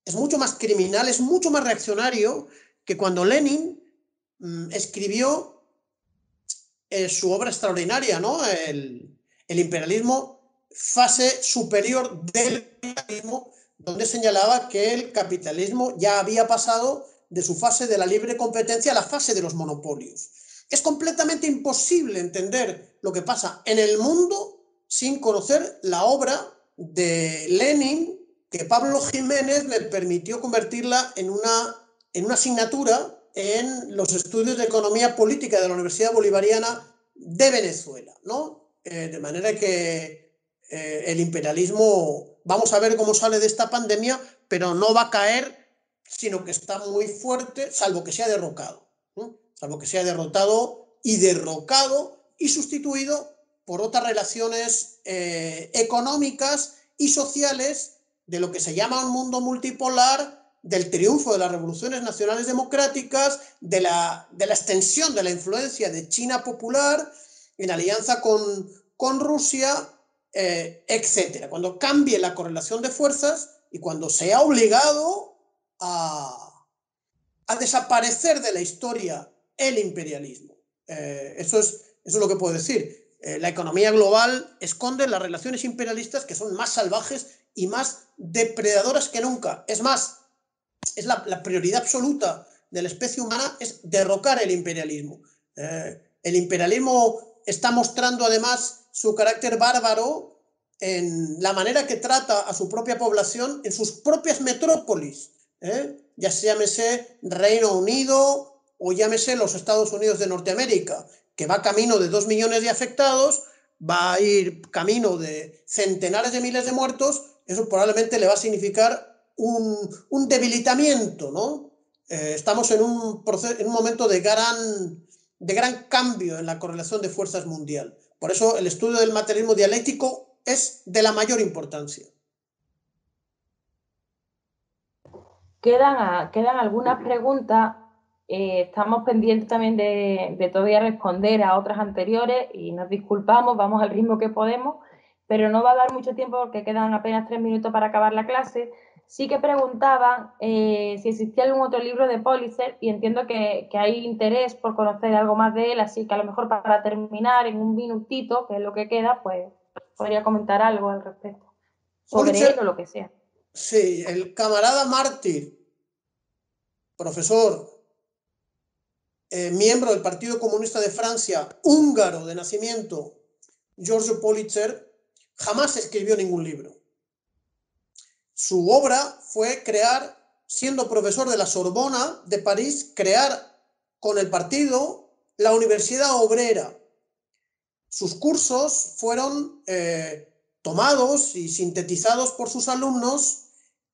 S2: es mucho más criminal, es mucho más reaccionario que cuando Lenin escribió su obra extraordinaria, ¿no?, el imperialismo, fase superior del capitalismo, donde señalaba que el capitalismo ya había pasado de su fase de la libre competencia a la fase de los monopolios. Es completamente imposible entender lo que pasa en el mundo sin conocer la obra de Lenin que Pablo Jiménez me permitió convertirla en una asignatura en los estudios de economía política de la Universidad Bolivariana de Venezuela, ¿no? De manera que el imperialismo, vamos a ver cómo sale de esta pandemia, pero no va a caer, sino que está muy fuerte, salvo que sea derrocado, ¿no? Salvo que sea derrotado y sustituido por otras relaciones económicas y sociales de lo que se llama un mundo multipolar, del triunfo de las revoluciones nacionales democráticas, de la extensión de la influencia de China popular en alianza con Rusia, etc. Cuando cambie la correlación de fuerzas y cuando sea obligado a desaparecer de la historia el imperialismo. Eso es lo que puedo decir. La economía global esconde las relaciones imperialistas que son más salvajes y más depredadoras que nunca. Es más, es la prioridad absoluta de la especie humana es derrocar el imperialismo. El imperialismo está mostrando además su carácter bárbaro en la manera que trata a su propia población en sus propias metrópolis, ya se llámese Reino Unido o llámese los Estados Unidos de Norteamérica, que va camino de 2 millones de afectados, va a ir camino de centenares de miles de muertos. Eso probablemente le va a significar un debilitamiento, ¿no? Estamos en un momento de gran cambio en la correlación de fuerzas mundial. Por eso el estudio del materialismo dialéctico es de la mayor importancia.
S1: Quedan algunas preguntas. Estamos pendientes también de todavía responder a otras anteriores y nos disculpamos, vamos al ritmo que podemos, pero no va a dar mucho tiempo porque quedan apenas 3 minutos para acabar la clase. Sí que preguntaban si existía algún otro libro de Pulitzer y entiendo que hay interés por conocer algo más de él, así que a lo mejor para terminar en un minutito, que es lo que queda, pues podría comentar algo al respecto sobre
S2: Pulitzer,
S1: él o lo que sea.
S2: Sí, el camarada mártir, profesor, miembro del Partido Comunista de Francia, húngaro de nacimiento, Georges Pulitzer, jamás escribió ningún libro. Su obra fue crear, siendo profesor de la Sorbona de París, crear con el partido la Universidad Obrera. Sus cursos fueron tomados y sintetizados por sus alumnos,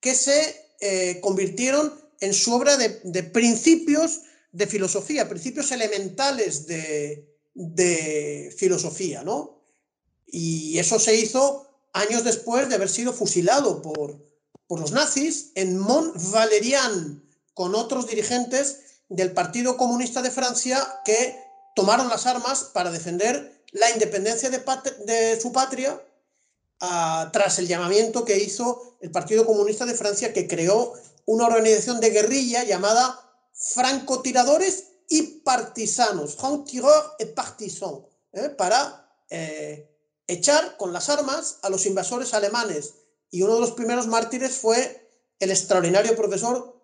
S2: que se convirtieron en su obra de principios de filosofía, principios elementales de filosofía, ¿no? Y eso se hizo años después de haber sido fusilado por los nazis en Mont Valérien, con otros dirigentes del Partido Comunista de Francia que tomaron las armas para defender la independencia de su patria, tras el llamamiento que hizo el Partido Comunista de Francia, que creó una organización de guerrilla llamada francotiradores y partisanos, francs-tireurs et partisans, para echar con las armas a los invasores alemanes. Y uno de los primeros mártires fue el extraordinario profesor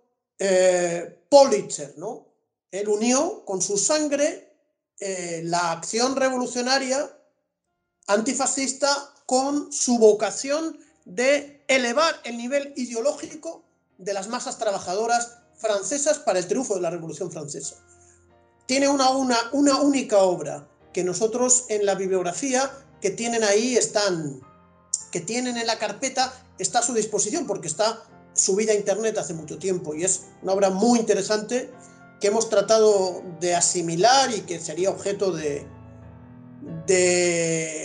S2: Pulitzer, ¿no? Él unió con su sangre la acción revolucionaria antifascista con su vocación de elevar el nivel ideológico de las masas trabajadoras francesas para el triunfo de la Revolución Francesa. Tiene una única obra que nosotros en la bibliografía que tienen ahí que tienen en la carpeta, está a su disposición porque está subida a internet hace mucho tiempo, y es una obra muy interesante que hemos tratado de asimilar y que sería objeto de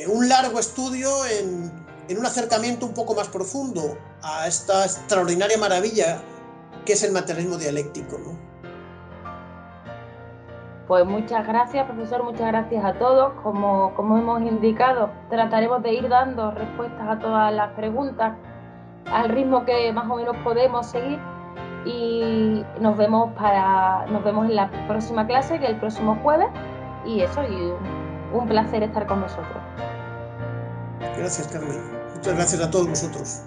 S2: un largo estudio en un acercamiento un poco más profundo a esta extraordinaria maravilla que es el materialismo dialéctico, ¿no?
S1: Pues muchas gracias, profesor, muchas gracias a todos. Como hemos indicado, trataremos de ir dando respuestas a todas las preguntas al ritmo que más o menos podemos seguir, y nos vemos en la próxima clase, que es el próximo jueves, y un placer estar con vosotros.
S2: Gracias, Carmen. Muchas gracias a todos vosotros.